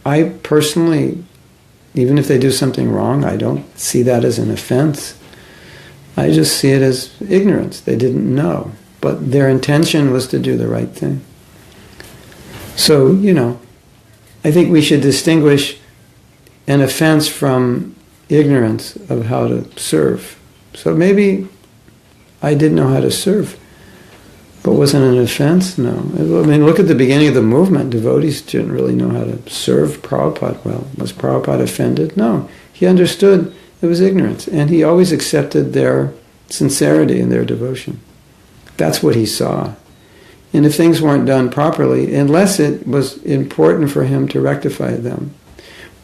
I personally, even if they do something wrong, I don't see that as an offense. I just see it as ignorance. They didn't know. But their intention was to do the right thing. So, I think we should distinguish an offense from ignorance of how to serve. So maybe I didn't know how to serve, but wasn't an offense? No. I mean, look at the beginning of the movement. Devotees didn't really know how to serve Prabhupada well. Was Prabhupada offended? No. He understood it was ignorance, and he always accepted their sincerity and their devotion. That's what he saw. And if things weren't done properly, unless it was important for him to rectify them,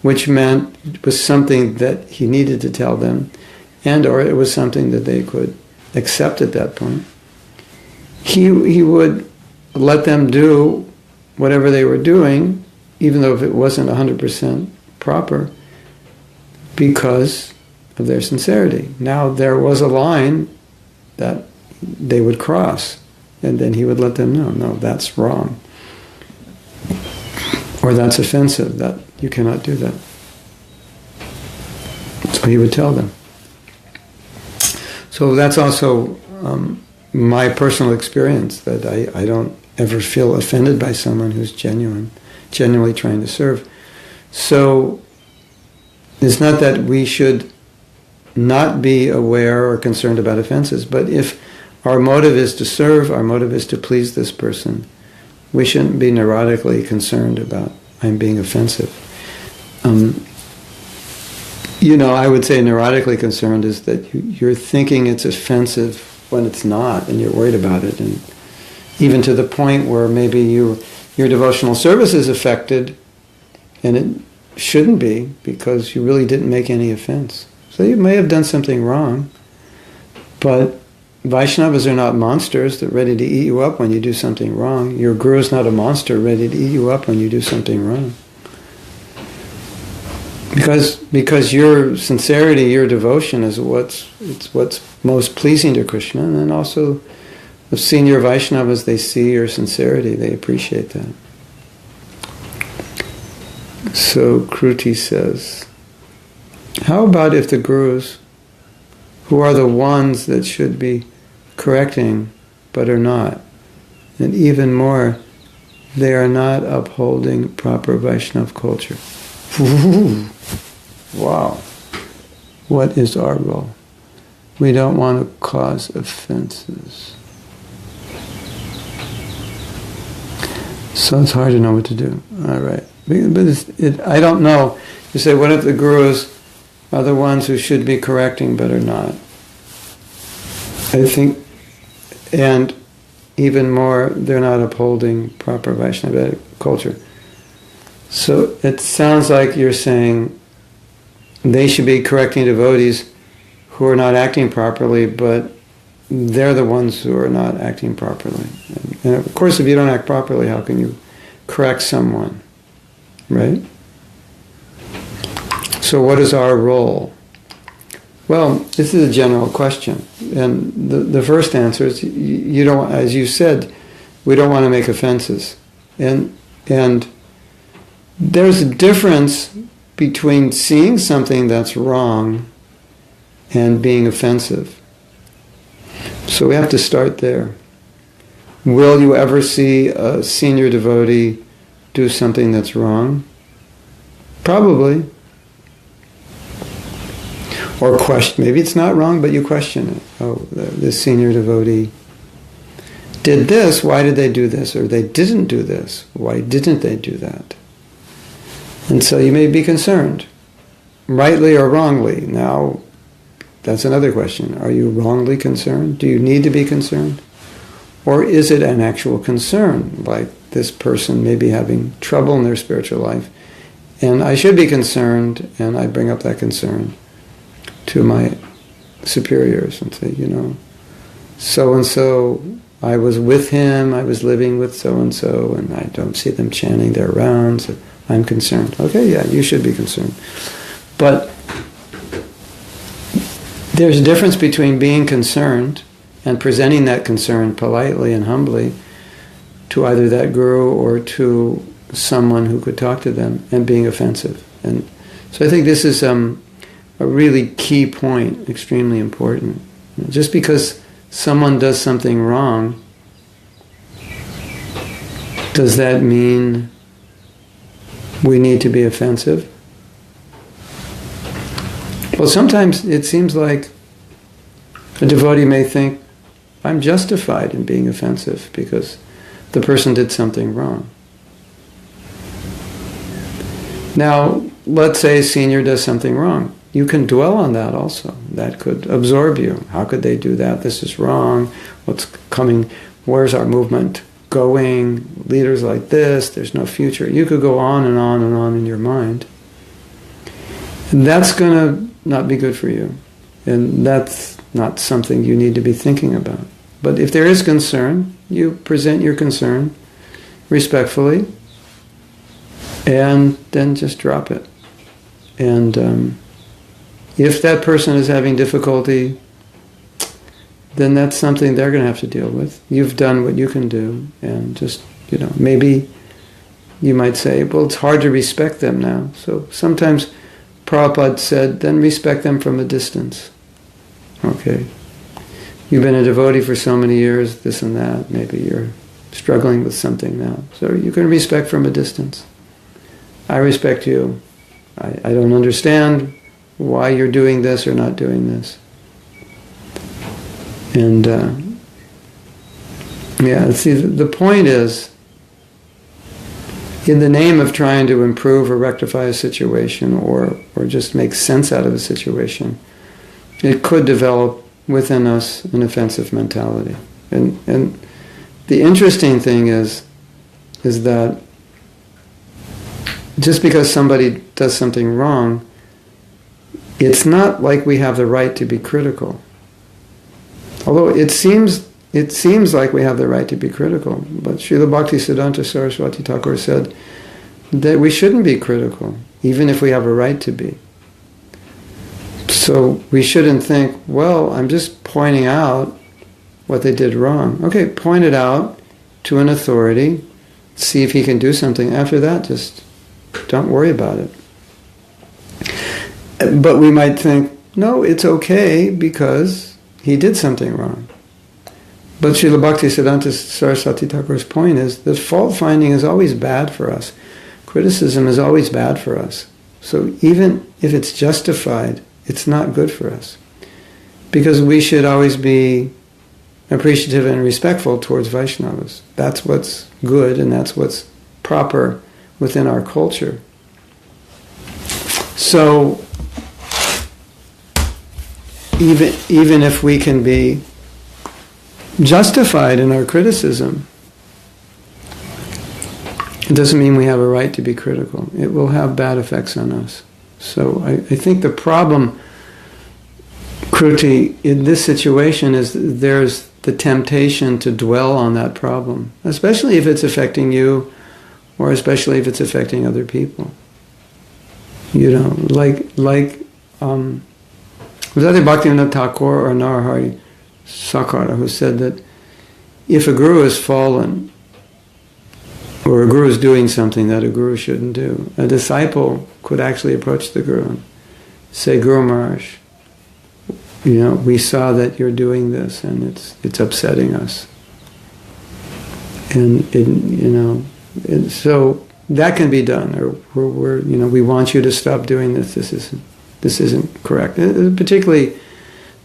which meant it was something that he needed to tell them, and or it was something that they could accept at that point, he would let them do whatever they were doing, even though if it wasn't 100% proper, because of their sincerity. Now there was a line that they would cross, and then he would let them know, no, that's wrong, or that's offensive, that you cannot do that. So he would tell them. So that's also my personal experience, that I don't ever feel offended by someone who's genuinely trying to serve. So it's not that we should not be aware or concerned about offenses, but if our motive is to serve, our motive is to please this person, we shouldn't be neurotically concerned about I'm being offensive. I would say neurotically concerned is that you're thinking it's offensive when it's not, and you're worried about it, and even to the point where maybe your devotional service is affected, and it shouldn't be, because you really didn't make any offense. So you may have done something wrong, but Vaishnavas are not monsters that are ready to eat you up when you do something wrong. Your guru is not a monster ready to eat you up when you do something wrong. Because your sincerity, your devotion is what's most pleasing to Krishna, and then also the senior Vaishnavas, they see your sincerity, they appreciate that. So Kruti says, how about if the gurus, who are the ones that should be correcting but are not, and even more, they are not upholding proper Vaishnava culture? Wow. What is our role? We don't want to cause offenses. So it's hard to know what to do. All right. But I don't know. You say, what if the gurus are the ones who should be correcting but are not? I think, and even more, they're not upholding proper Vaishnava culture. So it sounds like you're saying they should be correcting devotees who are not acting properly, but they're the ones who are not acting properly. And of course, if you don't act properly, how can you correct someone? Right? So what is our role? Well, this is a general question. And the first answer is, you don't, as you said, we don't want to make offenses. And there's a difference between seeing something that's wrong and being offensive. So we have to start there. Will you ever see a senior devotee do something that's wrong? Probably. Or question, maybe it's not wrong, but you question it. Oh, this senior devotee did this, why did they do this? Or they didn't do this, why didn't they do that? And so you may be concerned, rightly or wrongly. Now, that's another question. Are you wrongly concerned? Do you need to be concerned? Or is it an actual concern, like this person may be having trouble in their spiritual life, and I should be concerned, and I bring up that concern to my superiors and say, so-and-so I was with him, I was living with so-and-so, and I don't see them chanting their rounds. I'm concerned. Okay, yeah, you should be concerned. But there's a difference between being concerned and presenting that concern politely and humbly to either that guru or to someone who could talk to them, and being offensive. And so I think this is a really key point, extremely important. Just because someone does something wrong, does that mean we need to be offensive? Well, sometimes it seems like a devotee may think, I'm justified in being offensive because the person did something wrong. Now, let's say a senior does something wrong. You can dwell on that also. That could absorb you. How could they do that? This is wrong. What's coming? Where's our movement going? Leaders like this, there's no future. You could go on and on and on in your mind. And that's going to not be good for you. And that's not something you need to be thinking about. But if there is concern, you present your concern respectfully, and then just drop it. And if that person is having difficulty, then that's something they're going to have to deal with. You've done what you can do, and just, maybe you might say, well, it's hard to respect them now. So sometimes Prabhupada said, then respect them from a distance. Okay. You've been a devotee for so many years, this and that. Maybe you're struggling with something now. So you can respect from a distance. I respect you. I don't understand why you're doing this or not doing this. And see, the point is, in the name of trying to improve or rectify a situation or just make sense out of a situation, it could develop within us an offensive mentality. And the interesting thing is that just because somebody does something wrong, it's not like we have the right to be critical. Although it seems like we have the right to be critical. But Srila Bhaktisiddhanta Saraswati Thakur said that we shouldn't be critical, even if we have a right to be. So we shouldn't think, well, I'm just pointing out what they did wrong. Okay, point it out to an authority, see if he can do something. After that, just don't worry about it. But we might think, no, it's okay because he did something wrong. But Srila Bhaktisiddhanta Saraswati Thakur's point is that fault finding is always bad for us. Criticism is always bad for us. So even if it's justified, it's not good for us. Because we should always be appreciative and respectful towards Vaishnavas. That's what's good and that's what's proper within our culture. So even if we can be justified in our criticism, it doesn't mean we have a right to be critical. It will have bad effects on us. So I think the problem, Kruti, in this situation is there's the temptation to dwell on that problem, especially if it's affecting you or especially if it's affecting other people. Was either Bhaktivinoda Thakur or Narahari Sakara who said that if a guru has fallen, or a guru is doing something that a guru shouldn't do, a disciple could actually approach the guru and say, Guru Maharaj, we saw that you're doing this and it's upsetting us. And so that can be done. Or we want you to stop doing this. This isn't correct. It particularly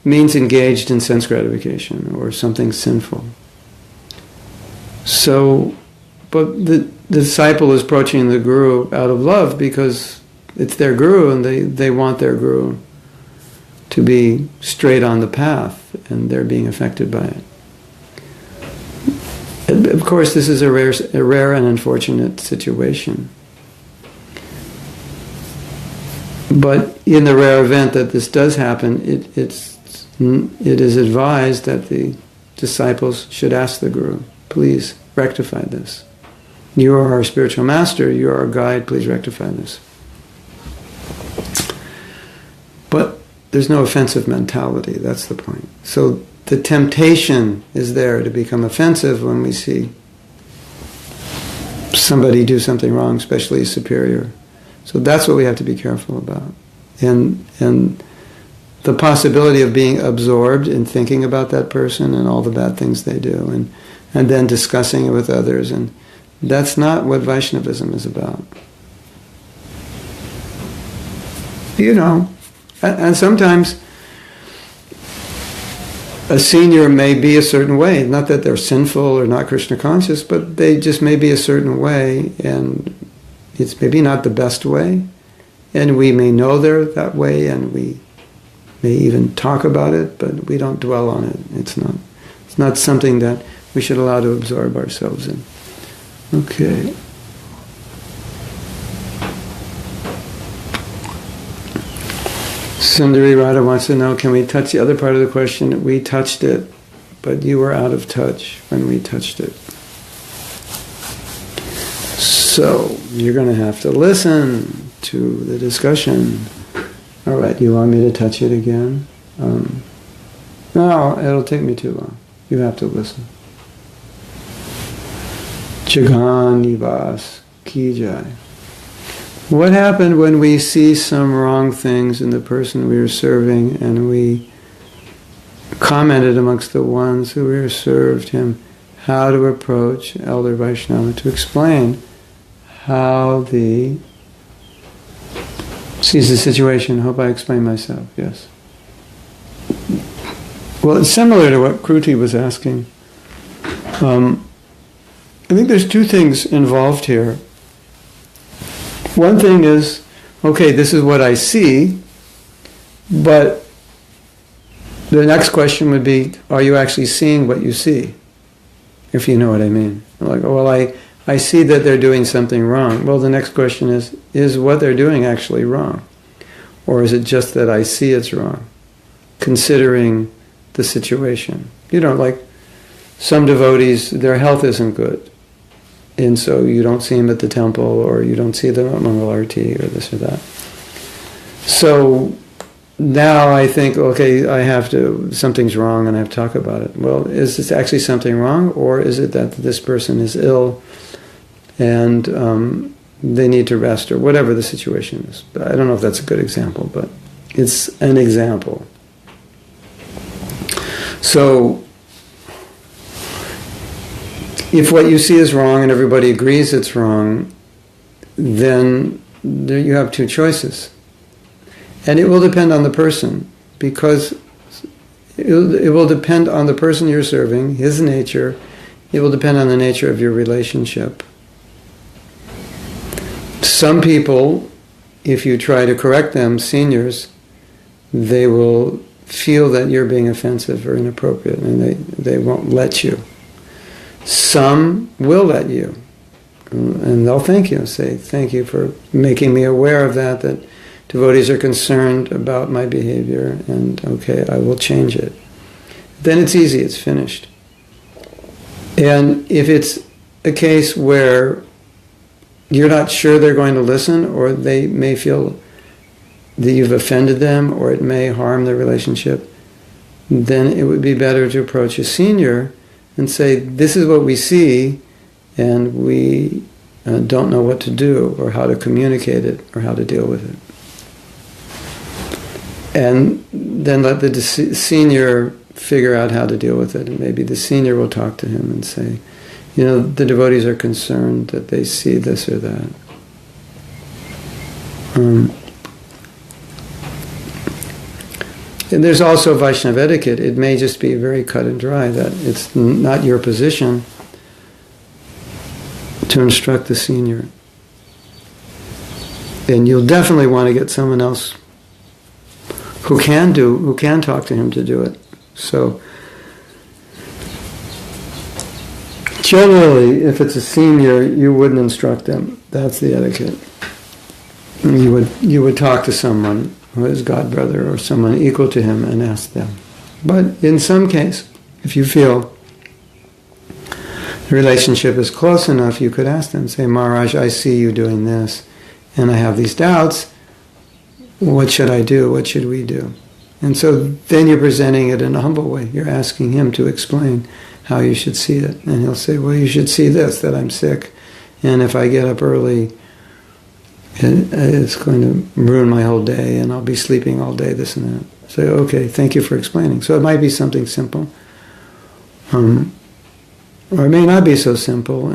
means engaged in sense gratification or something sinful. So, but the disciple is approaching the guru out of love because it's their guru and they want their guru to be straight on the path and they're being affected by it. And of course, this is a rare and unfortunate situation. But in the rare event that this does happen, it is advised that the disciples should ask the Guru, please rectify this. You are our spiritual master, you are our guide, please rectify this. But there's no offensive mentality, that's the point. So the temptation is there to become offensive when we see somebody do something wrong, especially a superior. So that's what we have to be careful about. And the possibility of being absorbed in thinking about that person and all the bad things they do, and then discussing it with others. And that's not what Vaishnavism is about. You know, and sometimes a senior may be a certain way. Not that they're sinful or not Krishna conscious, but they just may be a certain way, and it's maybe not the best way. And we may know they're that way, and we may even talk about it, but we don't dwell on it. It's not something that we should allow to absorb ourselves in. Okay. Sundari Radha wants to know, can we touch the other part of the question? We touched it, but you were out of touch when we touched it. So, you're going to have to listen to the discussion. All right, you want me to touch it again? No, it'll take me too long. You have to listen. Jagan Nivas Ki Jai. What happened when we see some wrong things in the person we were serving and we commented amongst the ones who were served him how to approach Elder Vaishnava to explain how the sees the situation? Hope I explained myself, yes. Well, it's similar to what Kruti was asking. I think there's two things involved here. One thing is, okay, this is what I see, but the next question would be, are you actually seeing what you see? If you know what I mean. Like, well, I see that they're doing something wrong. Well, the next question is what they're doing actually wrong? Or is it just that I see it's wrong? Considering the situation. You know, like some devotees, their health isn't good. And so you don't see them at the temple, or you don't see them at Mangal Arati, or this or that. So now I think, okay, something's wrong and I have to talk about it. Well, is this actually something wrong, or is it that this person is ill and they need to rest, or whatever the situation is? I don't know if that's a good example, but it's an example. So if what you see is wrong and everybody agrees it's wrong, then there you have two choices. And it will depend on the person, because it will depend on the person you're serving, his nature. It will depend on the nature of your relationship. Some people, if you try to correct them, seniors, they will feel that you're being offensive or inappropriate, and they won't let you. Some will let you, and they'll thank you, say, thank you for making me aware of that devotees are concerned about my behavior, and okay, I will change it. Then it's easy, it's finished. And if it's a case where you're not sure they're going to listen, or they may feel that you've offended them, or it may harm the relationship, then it would be better to approach a senior and say, this is what we see, and we don't know what to do, or how to communicate it, or how to deal with it. And then let the senior figure out how to deal with it, and maybe the senior will talk to him and say, you know, the devotees are concerned that they see this or that. And there's also Vaishnava etiquette. It may just be very cut and dry, that it's not your position to instruct the senior. And you'll definitely want to get someone else who can talk to him to do it. So generally, if it's a senior, you wouldn't instruct them. That's the etiquette. You would talk to someone who is godbrother or someone equal to him and ask them. But in some case, if you feel the relationship is close enough, you could ask them, say, Maharaj, I see you doing this, and I have these doubts. What should I do? What should we do? And so then you're presenting it in a humble way. You're asking him to explain how you should see it. And he'll say, well, you should see this, that I'm sick. And if I get up early, it's going to ruin my whole day, and I'll be sleeping all day, this and that. So, okay, thank you for explaining. So it might be something simple. Or it may not be so simple,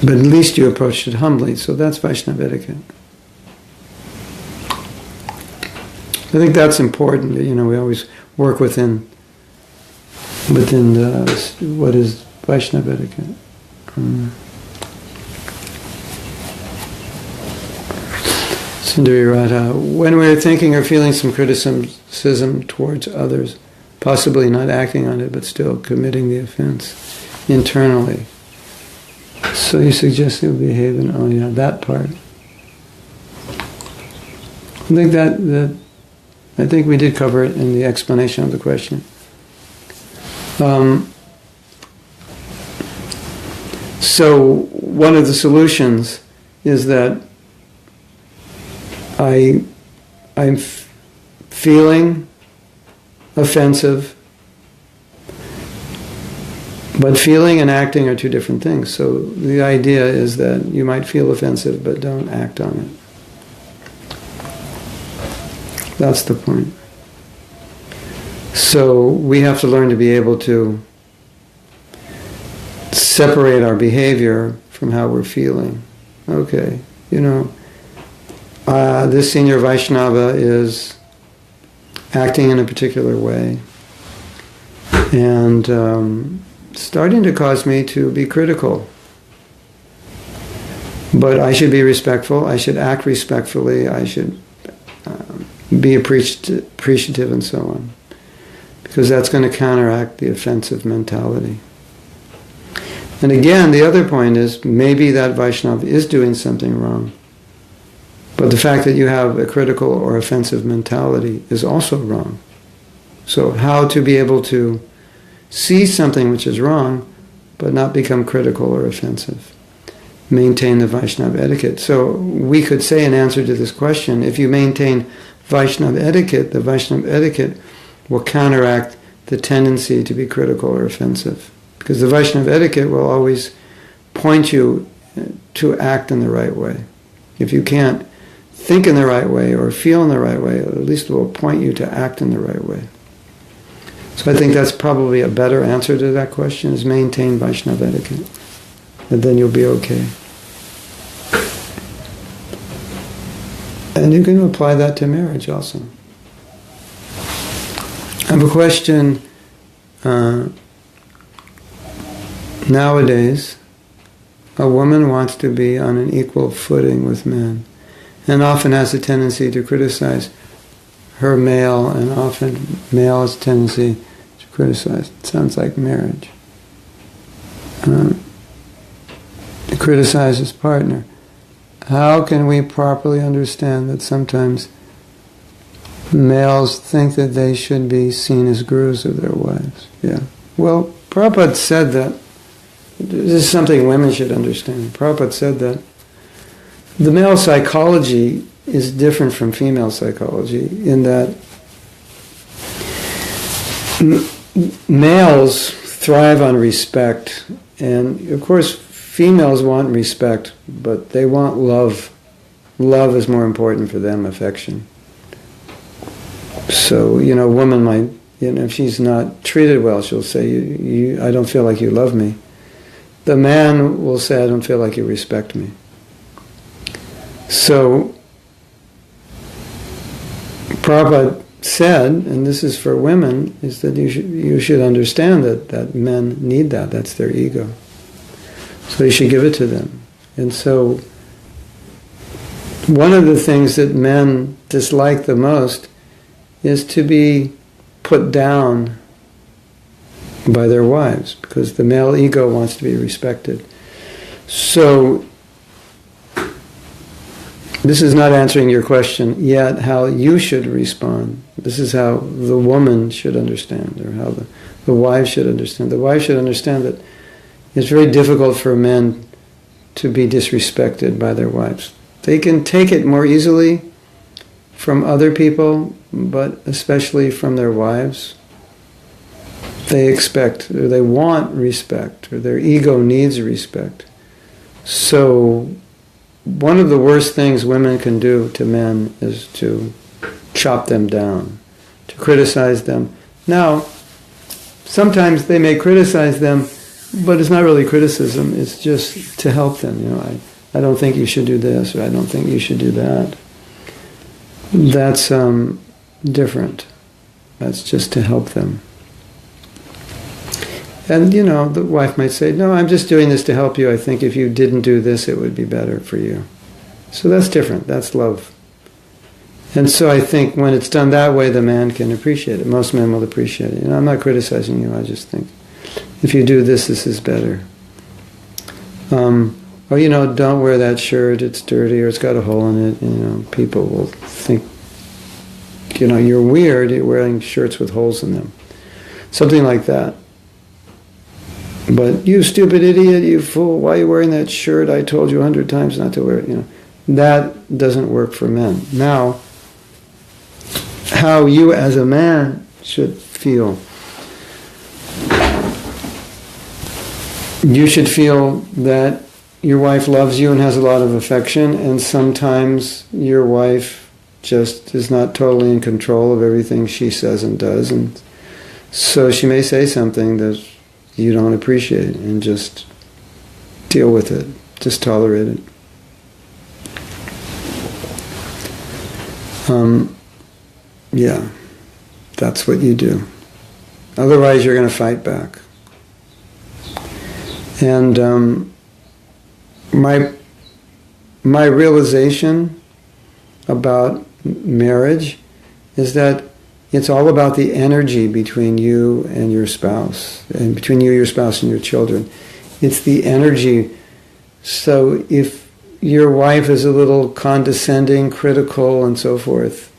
but at least you approached it humbly. So that's Vaishnava etiquette. I think that's important. We always work within what is Vaishnava etiquette. Sundari Radha, when we're thinking or feeling some criticism towards others, possibly not acting on it, but still committing the offense internally. So you suggest you'll behave in, that part. I think we did cover it in the explanation of the question. So one of the solutions is that I'm feeling offensive, but feeling and acting are two different things. So the idea is that you might feel offensive, but don't act on it. That's the point. So we have to learn to be able to separate our behavior from how we're feeling. Okay, this senior Vaishnava is acting in a particular way and starting to cause me to be critical. But I should be respectful, I should act respectfully, I should be appreciative and so on. Because that's going to counteract the offensive mentality. And again, the other point is, maybe that Vaishnava is doing something wrong. But the fact that you have a critical or offensive mentality is also wrong. So how to be able to see something which is wrong, but not become critical or offensive. Maintain the Vaishnava etiquette. So we could say in answer to this question, if you maintain Vaishnava etiquette, the Vaishnava etiquette will counteract the tendency to be critical or offensive. Because the Vaishnava etiquette will always point you to act in the right way. If you can't think in the right way or feel in the right way, at least it will point you to act in the right way. So I think that's probably a better answer to that question, is maintain Vaishnava etiquette. And then you'll be okay. And you can apply that to marriage also. I have a question. Nowadays, a woman wants to be on an equal footing with men, and often has a tendency to criticize her male, and often male has a tendency to criticize. It sounds like marriage. To criticize his partner. How can we properly understand that sometimes males think that they should be seen as gurus of their wives? Yeah. Well, Prabhupada said that. This is something women should understand. Prabhupada said that the male psychology is different from female psychology in that males thrive on respect, and of course females want respect, but they want love. Love is more important for them, affection. So, a woman might, if she's not treated well, she'll say, I don't feel like you love me. The man will say, I don't feel like you respect me. So, Prabhupada said, and this is for women, is that you should understand that men need that. That's their ego. So you should give it to them. And so, one of the things that men dislike the most is to be put down by their wives, because the male ego wants to be respected. So this is not answering your question yet, how you should respond. This is how the woman should understand, or how the wife should understand. The wife should understand that it's very difficult for men to be disrespected by their wives. They can take it more easily from other people, but especially from their wives. They expect, or they want respect, or their ego needs respect. So one of the worst things women can do to men is to chop them down, to criticize them. Now, sometimes they may criticize them, but it's not really criticism, it's just to help them. I don't think you should do this, or I don't think you should do that. That's different. That's just to help them. And, the wife might say, no, I'm just doing this to help you. I think if you didn't do this, it would be better for you. So that's different. That's love. And so I think when it's done that way, the man can appreciate it. Most men will appreciate it. I'm not criticizing you. I just think, if you do this, this is better. Or, don't wear that shirt. It's dirty, or it's got a hole in it. People will think, you're weird. You're wearing shirts with holes in them. Something like that. But you stupid idiot, you fool, why are you wearing that shirt? I told you 100 times not to wear it. That doesn't work for men. Now, how you as a man should feel. You should feel that your wife loves you and has a lot of affection, and sometimes your wife just is not totally in control of everything she says and does, and so she may say something that you don't appreciate, and just deal with it. Just tolerate it. Yeah, that's what you do. Otherwise, you're going to fight back. And my realization about marriage is that it's all about the energy between you and your spouse, and between you, your spouse, and your children. It's the energy. So if your wife is a little condescending, critical, and so forth,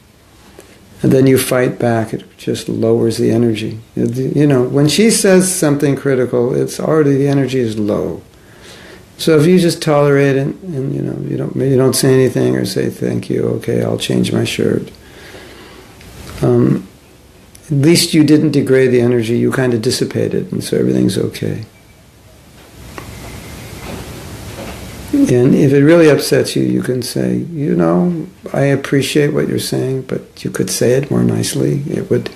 and then you fight back, it just lowers the energy. When she says something critical, it's already, the energy is low. So if you just tolerate it, and you don't say anything or say thank you, okay, I'll change my shirt. At least you didn't degrade the energy, you kind of dissipate it, and so everything's okay. And if it really upsets you, you can say, I appreciate what you're saying, but you could say it more nicely. It would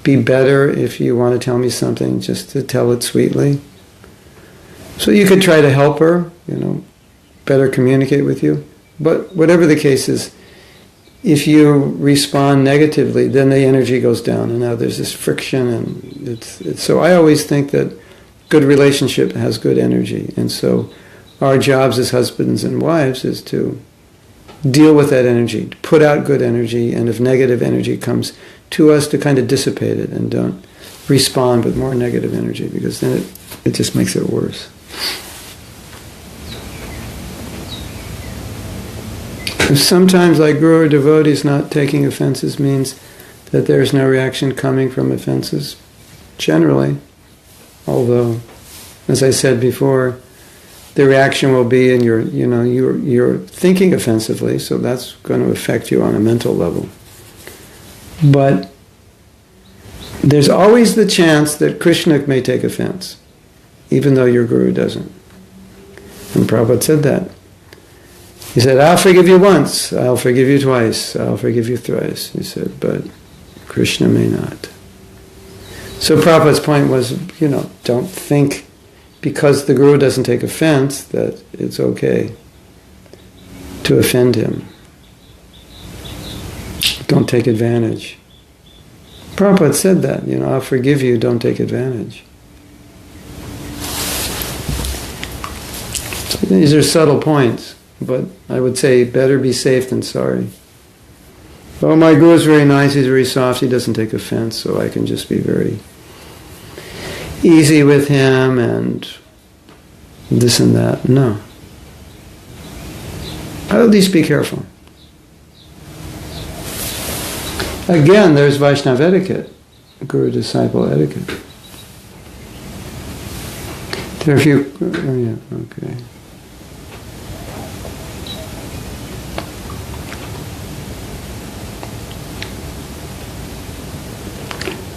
be better if you want to tell me something, just to tell it sweetly. So you could try to help her, better communicate with you. But whatever the case is, if you respond negatively, then the energy goes down, and now there's this friction, and it's so I always think that good relationship has good energy, and so our jobs as husbands and wives is to deal with that energy, to put out good energy, and if negative energy comes to us, to kind of dissipate it and don't respond with more negative energy, because then it just makes it worse. Sometimes, like Guru or devotees, not taking offenses means that there's no reaction coming from offenses, generally. Although, as I said before, the reaction will be in you're thinking offensively, so that's going to affect you on a mental level. But there's always the chance that Krishna may take offense, even though your Guru doesn't. And Prabhupada said that. He said, I'll forgive you once, I'll forgive you twice, I'll forgive you thrice. He said, but Krishna may not. So Prabhupada's point was, don't think because the Guru doesn't take offense that it's okay to offend him. Don't take advantage. Prabhupada said that, I'll forgive you, don't take advantage. So these are subtle points. But I would say better be safe than sorry. Oh, my Guru is very nice, he's very soft, he doesn't take offense, so I can just be very easy with him and this and that. No. At least be careful. Again, there's Vaishnava etiquette, guru-disciple etiquette. There are a few, oh yeah, okay.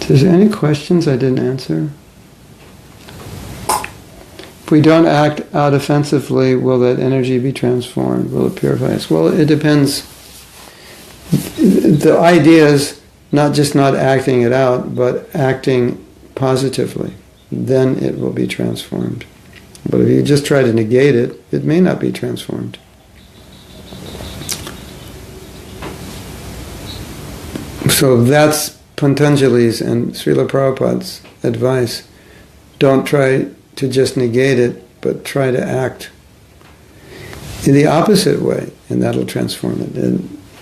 Is there any questions I didn't answer? If we don't act out offensively, will that energy be transformed? Will it purify us? Well, it depends. The idea is not just not acting it out, but acting positively. Then it will be transformed. But if you just try to negate it, it may not be transformed. So that's Patanjali's and Srila Prabhupada's advice. Don't try to just negate it, but try to act in the opposite way, and that'll transform it.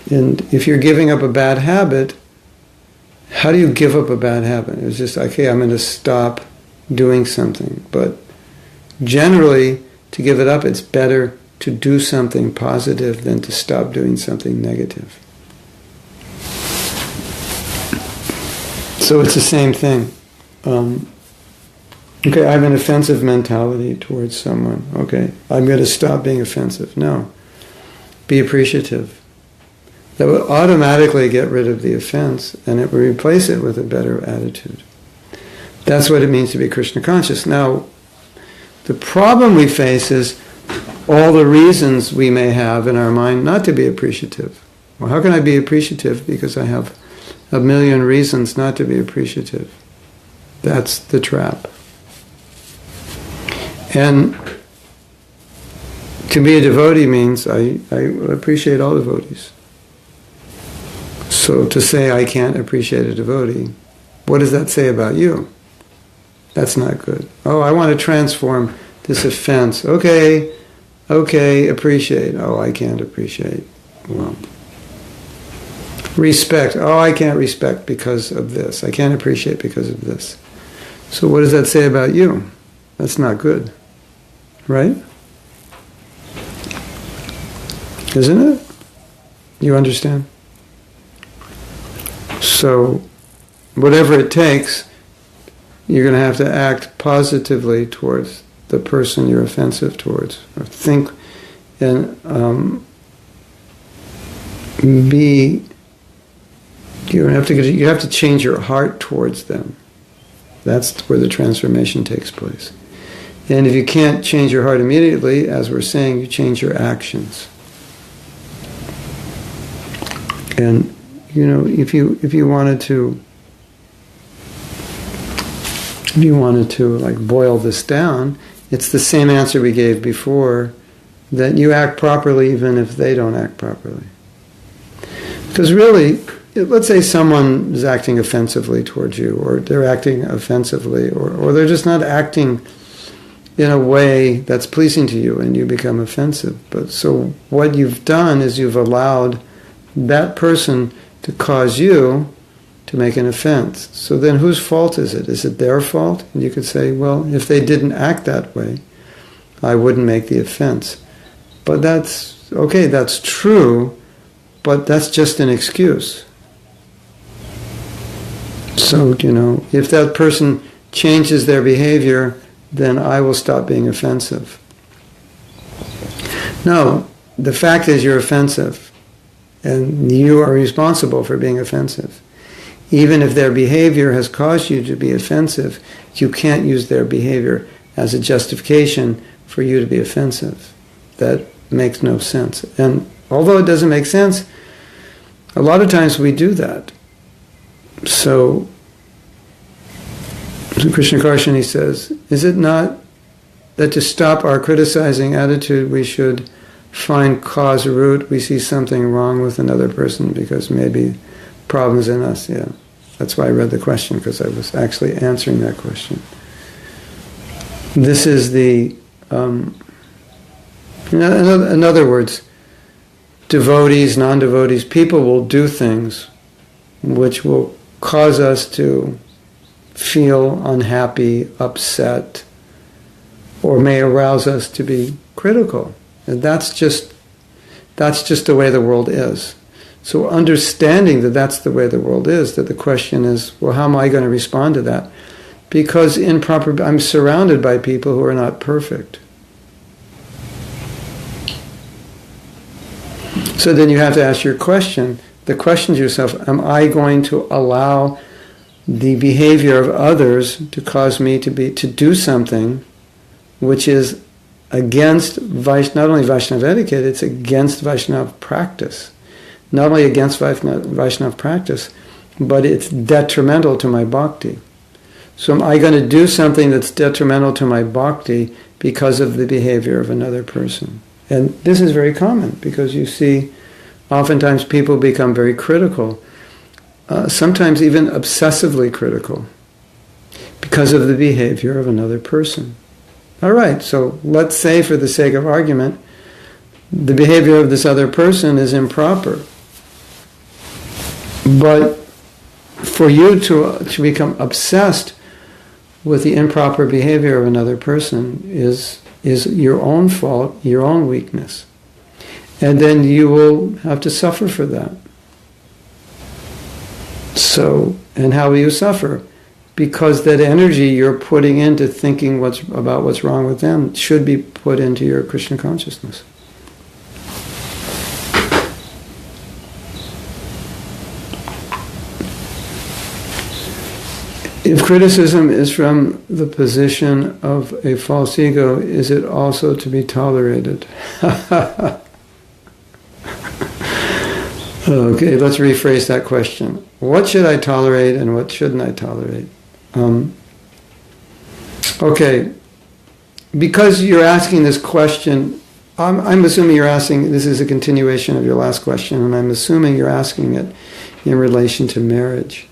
And if you're giving up a bad habit, how do you give up a bad habit? It's just, okay, I'm going to stop doing something. But generally, to give it up, it's better to do something positive than to stop doing something negative. So it's the same thing. Okay, I have an offensive mentality towards someone. Okay, I'm going to stop being offensive. No. Be appreciative. That will automatically get rid of the offense, and it will replace it with a better attitude. That's what it means to be Krishna conscious. Now, the problem we face is all the reasons we may have in our mind not to be appreciative. Well, how can I be appreciative? Because I have a million reasons not to be appreciative. That's the trap. And to be a devotee means I appreciate all devotees. So to say I can't appreciate a devotee, what does that say about you? That's not good. Oh, I want to transform this offense. Okay, appreciate. Oh, I can't appreciate. Well, respect. Oh, I can't respect because of this. I can't appreciate because of this. So what does that say about you? That's not good. Right? Isn't it? You understand? So, whatever it takes, you're going to have to act positively towards the person you're offensive towards. Or think and be... You have to change your heart towards them. That's where the transformation takes place. And if you can't change your heart immediately, as we're saying, you change your actions. And if you wanted to like boil this down, it's the same answer we gave before, that you act properly even if they don't act properly. Because really, let's say someone is acting offensively towards you, or they're acting offensively, or they're just not acting in a way that's pleasing to you, and you become offensive. But so what you've done is you've allowed that person to cause you to make an offense. So then whose fault is it? Is it their fault? And you could say, well, if they didn't act that way, I wouldn't make the offense. But that's, okay, that's true, but that's just an excuse. So, if that person changes their behavior, then I will stop being offensive. No, the fact is you're offensive, and you are responsible for being offensive. Even if their behavior has caused you to be offensive, you can't use their behavior as a justification for you to be offensive. That makes no sense. And although it doesn't make sense, a lot of times we do that. So Krishna Karshani says, is it not that to stop our criticizing attitude we should find cause root? We see something wrong with another person because maybe problems in us. Yeah, that's why I read the question, because I was actually answering that question. This is the in other words, devotees, non-devotees, people will do things which will cause us to feel unhappy, upset, or may arouse us to be critical. And that's just the way the world is. So understanding that that's the way the world is, that the question is, well, how am I going to respond to that? Because I'm surrounded by people who are not perfect. So then you have to ask the question to yourself, am I going to allow the behavior of others to cause me to do something which is against not only Vaishnava etiquette, it's against Vaishnava practice. Not only against Vaishnava practice, but it's detrimental to my bhakti. So am I going to do something that's detrimental to my bhakti because of the behavior of another person? And this is very common, because you see, oftentimes people become very critical, sometimes even obsessively critical, because of the behavior of another person. All right, so let's say, for the sake of argument, the behavior of this other person is improper. But for you to become obsessed with the improper behavior of another person is your own fault, your own weakness. And then you will have to suffer for that. So, and how will you suffer? Because that energy you're putting into thinking about what's wrong with them should be put into your Krishna consciousness. If criticism is from the position of a false ego, is it also to be tolerated? Okay, let's rephrase that question. What should I tolerate and what shouldn't I tolerate? Okay, because you're asking this question, I'm assuming you're asking, this is a continuation of your last question, and I'm assuming you're asking it in relation to marriage.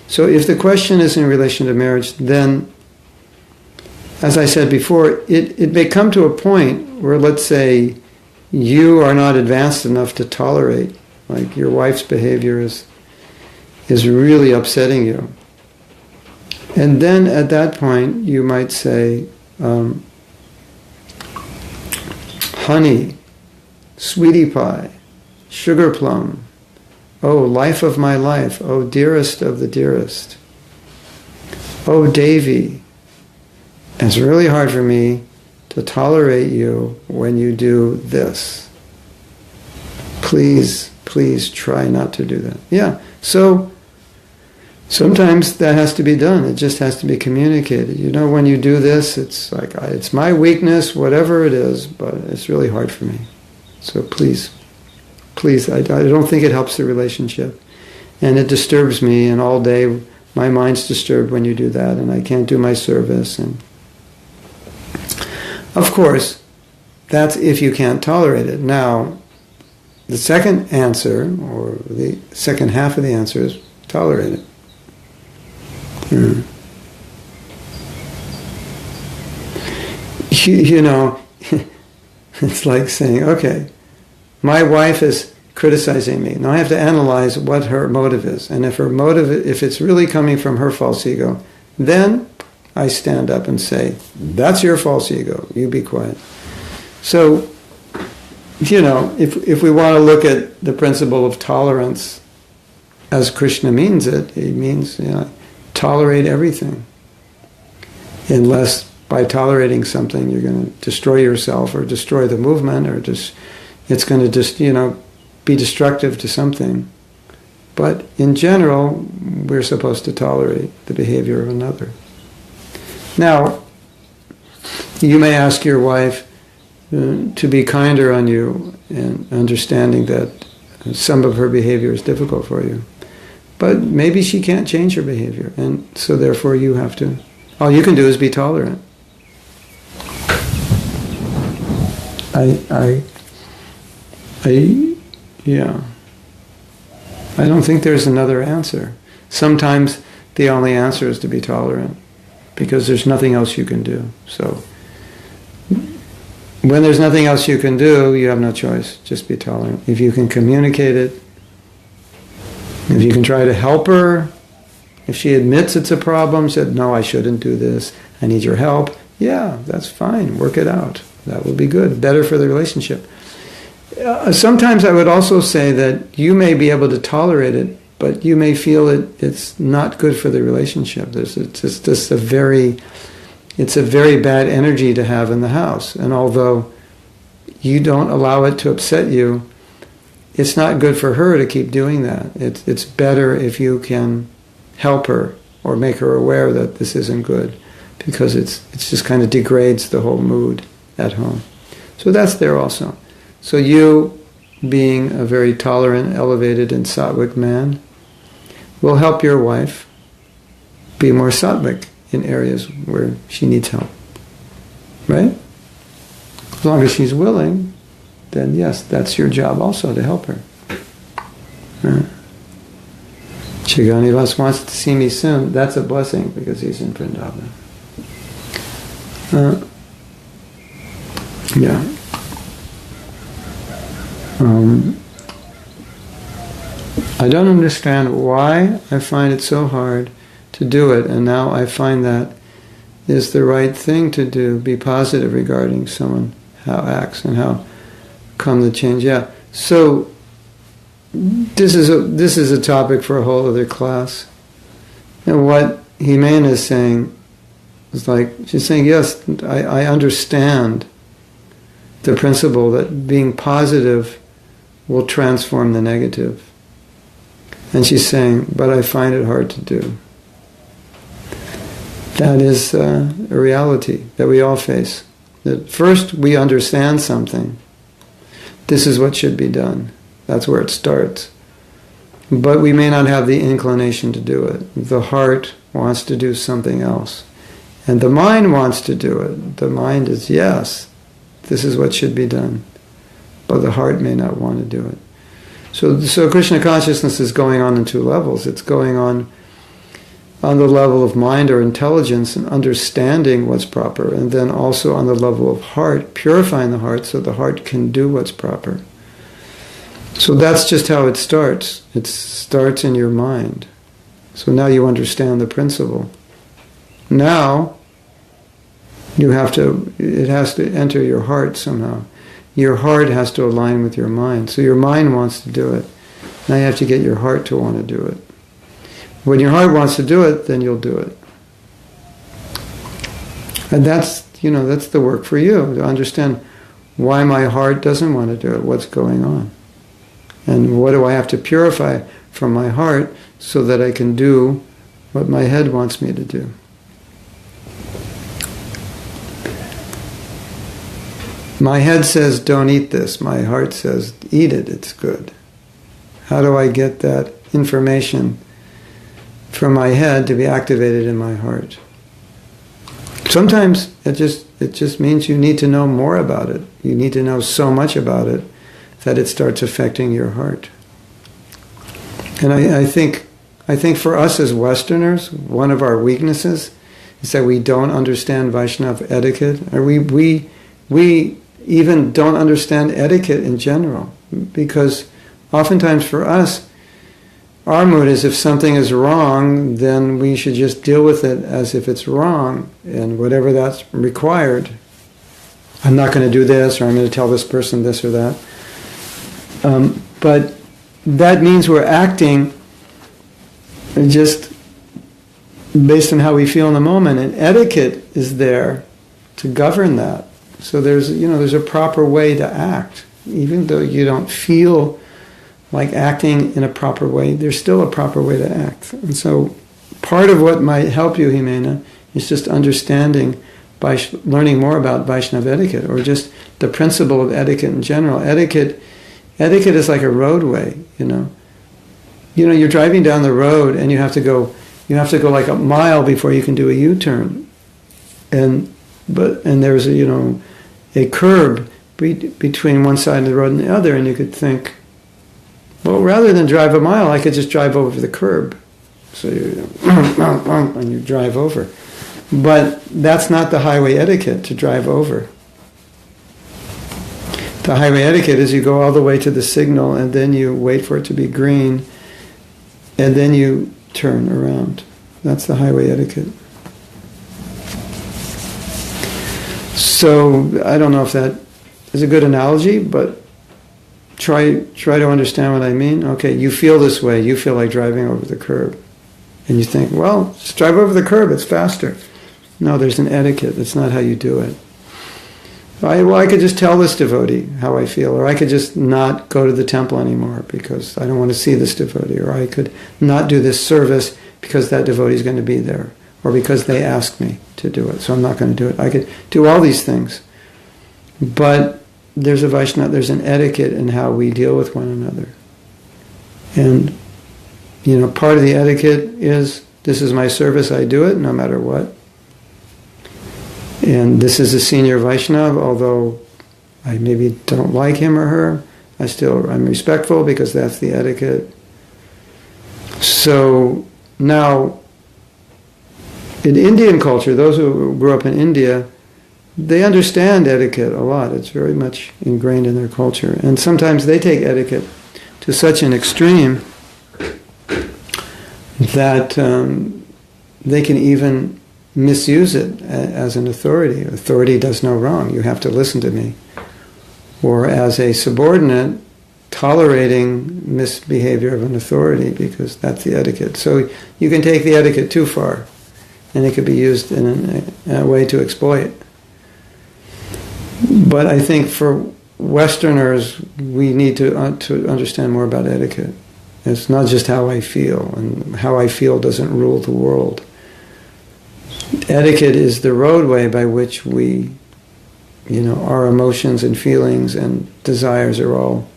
So if the question is in relation to marriage, then, as I said before, it may come to a point where, let's say, you are not advanced enough to tolerate, like your wife's behavior is really upsetting you. And then at that point, you might say, honey, sweetie pie, sugar plum, oh, life of my life, oh, dearest of the dearest, oh, Devi, it's really hard for me to tolerate you when you do this. Please try not to do that. Yeah, so sometimes that has to be done. It just has to be communicated. You know, when you do this, it's like, it's my weakness, whatever it is, but it's really hard for me. So please, I don't think it helps the relationship. And it disturbs me, and all day my mind's disturbed when you do that, and I can't do my service. And of course, that's if you can't tolerate it. Now, the second answer, or the second half of the answer, is tolerate it. You know, it's like saying, okay, my wife is criticizing me. Now I have to analyze what her motive is. And if it's really coming from her false ego, then I stand up and say, that's your false ego, you be quiet. So, you know, if we want to look at the principle of tolerance as Krishna means it means, you know, tolerate everything. Unless by tolerating something you're going to destroy yourself or destroy the movement, or just it's going to just, you know, be destructive to something. But in general, we're supposed to tolerate the behavior of another. Now, you may ask your wife to be kinder on you, and understanding that some of her behavior is difficult for you. But maybe she can't change her behavior, and so therefore you have to, all you can do is be tolerant. Yeah. I don't think there's another answer. Sometimes the only answer is to be tolerant, because there's nothing else you can do. So when there's nothing else you can do, you have no choice. Just be tolerant. If you can communicate it, if you can try to help her, if she admits it's a problem, said, no, I shouldn't do this, I need your help, yeah, that's fine, work it out. That will be good, better for the relationship. Sometimes I would also say that you may be able to tolerate it, but you may feel it's not good for the relationship. It's a very bad energy to have in the house. And although you don't allow it to upset you, it's not good for her to keep doing that. It's better if you can help her or make her aware that this isn't good, because it's just kind of degrades the whole mood at home. So that's there also. So you, being a very tolerant, elevated, and sattvic man, will help your wife be more sattvic in areas where she needs help. Right? As long as she's willing, then yes, that's your job also, to help her. Right? Chiganivas wants to see me soon. That's a blessing, because he's in Vrindavan. Yeah. I don't understand why I find it so hard to do it, and now I find that is the right thing to do. Be positive regarding someone, how acts, and how come the change. Yeah. So this is a topic for a whole other class. And what Himena is saying is like, she's saying, yes, I understand the principle that being positive will transform the negative. And she's saying, but I find it hard to do. That is a reality that we all face. That first we understand something. This is what should be done. That's where it starts. But we may not have the inclination to do it. The heart wants to do something else. And the mind wants to do it. The mind is, yes, this is what should be done. But the heart may not want to do it. So Krishna consciousness is going on in two levels. It's going on the level of mind or intelligence and understanding what's proper, and then also on the level of heart, purifying the heart so the heart can do what's proper. So that's just how it starts. It starts in your mind. So now you understand the principle. Now it has to enter your heart somehow. Your heart has to align with your mind. So your mind wants to do it. Now you have to get your heart to want to do it. When your heart wants to do it, then you'll do it. And that's the work for you, to understand why my heart doesn't want to do it, what's going on. And what do I have to purify from my heart so that I can do what my head wants me to do. My head says, don't eat this. My heart says, eat it, it's good. How do I get that information from my head to be activated in my heart? Sometimes it just means you need to know more about it. You need to know so much about it that it starts affecting your heart. And I think for us as Westerners, one of our weaknesses is that we don't understand Vaishnava etiquette, or we even don't understand etiquette in general, because oftentimes for us, our mood is if something is wrong, then we should just deal with it as if it's wrong, and whatever that's required. I'm not going to do this, or I'm going to tell this person this or that. But that means we're acting just based on how we feel in the moment, and etiquette is there to govern that. So there's a proper way to act, even though you don't feel like acting in a proper way. There's still a proper way to act. And so part of what might help you, Himena, is just understanding, by learning more about Vaishnava etiquette, or just the principle of etiquette in general. Etiquette is like a roadway, you're driving down the road and you have to go like a mile before you can do a U-turn. And there's a curb between one side of the road and the other, and you could think, well, rather than drive a mile, I could just drive over the curb. So and you drive over. But that's not the highway etiquette, to drive over. The highway etiquette is you go all the way to the signal, and then you wait for it to be green, and then you turn around. That's the highway etiquette. So I don't know if that is a good analogy, but try to understand what I mean. Okay, you feel this way. You feel like driving over the curb. And you think, well, just drive over the curb. It's faster. No, there's an etiquette. That's not how you do it. I could just tell this devotee how I feel, or I could just not go to the temple anymore because I don't want to see this devotee, or I could not do this service because that devotee is going to be there, or because they asked me to do it, so I'm not going to do it. I could do all these things. But there's a Vaishnava, there's an etiquette in how we deal with one another. And, part of the etiquette is, this is my service, I do it no matter what. And this is a senior Vaishnava, although I maybe don't like him or her, I'm respectful because that's the etiquette. So now, in Indian culture, those who grew up in India, they understand etiquette a lot. It's very much ingrained in their culture. And sometimes they take etiquette to such an extreme that they can even misuse it as an authority. Authority does no wrong. You have to listen to me. Or as a subordinate, tolerating misbehavior of an authority because that's the etiquette. So you can take the etiquette too far, and it could be used in a way to exploit. But I think for Westerners, we need to understand more about etiquette. It's not just how I feel, and how I feel doesn't rule the world. Etiquette is the roadway by which we, our emotions and feelings and desires are all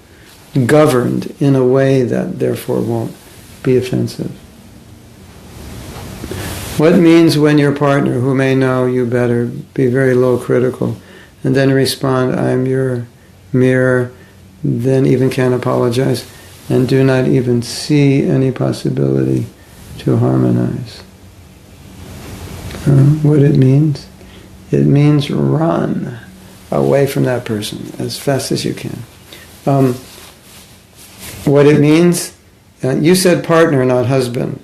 governed in a way that therefore won't be offensive. What means when your partner, who may know you better, be very low critical, and then respond, I'm your mirror, then even can't apologize, and do not even see any possibility to harmonize. What it means? It means run away from that person as fast as you can. What it means, you said partner, not husband.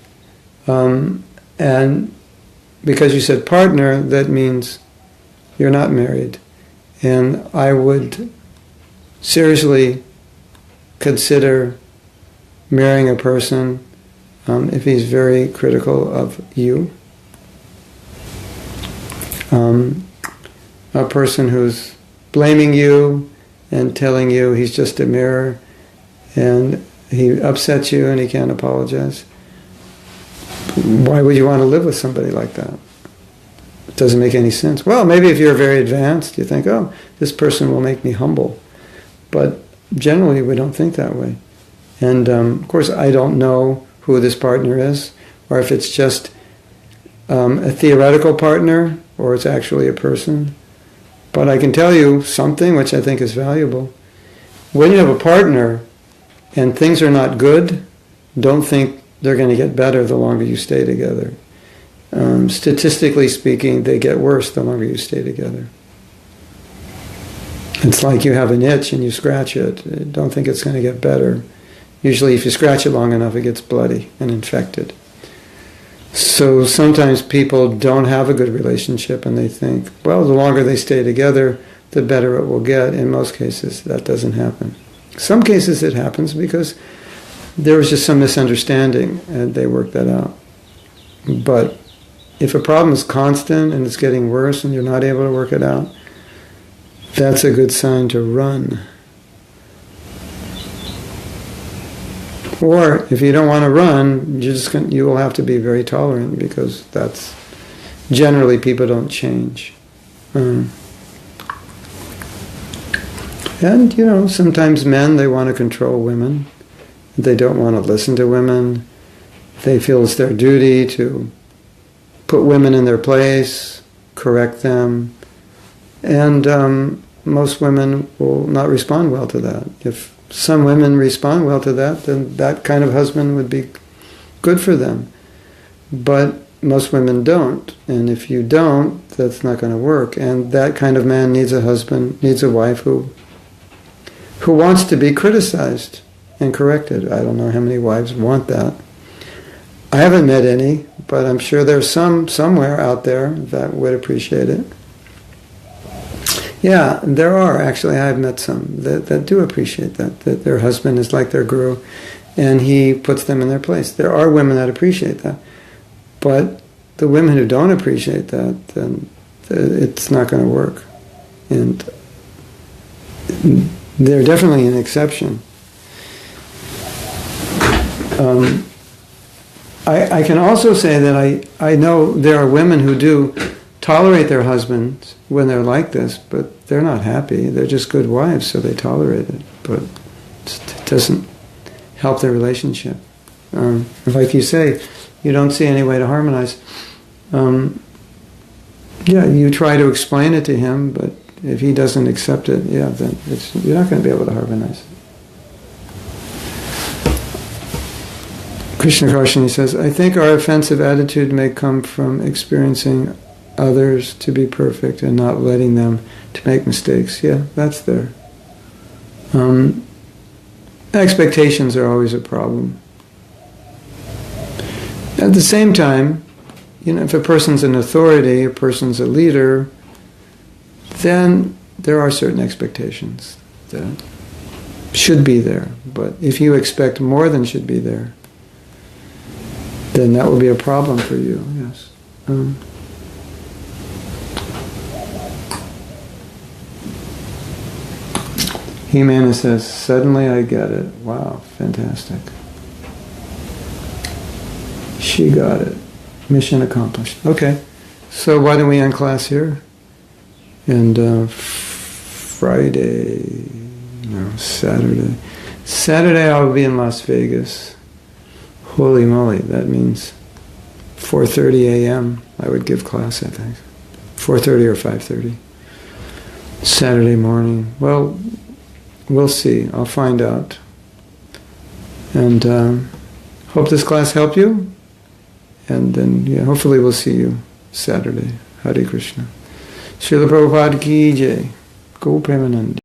And because you said partner, that means you're not married. And I would seriously consider marrying a person if he's very critical of you. A person who's blaming you and telling you he's just a mirror and he upsets you and he can't apologize. Why would you want to live with somebody like that? It doesn't make any sense. Well, maybe if you're very advanced, you think, oh, this person will make me humble. But generally, we don't think that way. And of course, I don't know who this partner is, or if it's just a theoretical partner, or it's actually a person. But I can tell you something which I think is valuable. When you have a partner and things are not good, don't think they're going to get better the longer you stay together. Statistically speaking, they get worse the longer you stay together. It's like you have an itch and you scratch it. Don't think it's going to get better. Usually if you scratch it long enough, it gets bloody and infected. So sometimes people don't have a good relationship and they think, well, the longer they stay together, the better it will get. In most cases, that doesn't happen. Some cases it happens because there was just some misunderstanding and they worked that out. But if a problem is constant and it's getting worse and you're not able to work it out, that's a good sign to run. Or if you don't want to run, you will have to be very tolerant because that's generally people don't change. And sometimes men, they want to control women. They don't want to listen to women. They feel it's their duty to put women in their place, correct them. And most women will not respond well to that. If some women respond well to that, then that kind of husband would be good for them. But most women don't. And if you don't, that's not going to work. And that kind of man needs a husband, needs a wife who wants to be criticized and corrected. I don't know how many wives want that. I haven't met any, but I'm sure there's some somewhere out there that would appreciate it. Yeah, there are. Actually, I've met some that do appreciate that their husband is like their guru, and he puts them in their place. There are women that appreciate that. But the women who don't appreciate that, then it's not going to work. And they're definitely an exception. I can also say that I know there are women who do tolerate their husbands when they're like this, but they're not happy. They're just good wives, so they tolerate it. But it doesn't help their relationship. Like you say, you don't see any way to harmonize. Yeah, you try to explain it to him, but if he doesn't accept it, yeah, then you're not going to be able to harmonize. Krishna Karshani says, I think our offensive attitude may come from experiencing others to be perfect and not letting them to make mistakes. Yeah, that's there. Expectations are always a problem. At the same time, if a person's an authority, a person's a leader, then there are certain expectations that should be there. But if you expect more than should be there, then that will be a problem for you, yes. Himana says, suddenly I get it. Wow, fantastic. She got it. Mission accomplished. Okay, so why don't we end class here? And Saturday I'll be in Las Vegas. Holy moly, that means 4:30 a.m. I would give class, I think. 4:30 or 5:30. Saturday morning. Well, we'll see. I'll find out. And hope this class helped you. And then, hopefully we'll see you Saturday. Hare Krishna. Srila Prabhupada ki jai. Go Premanand.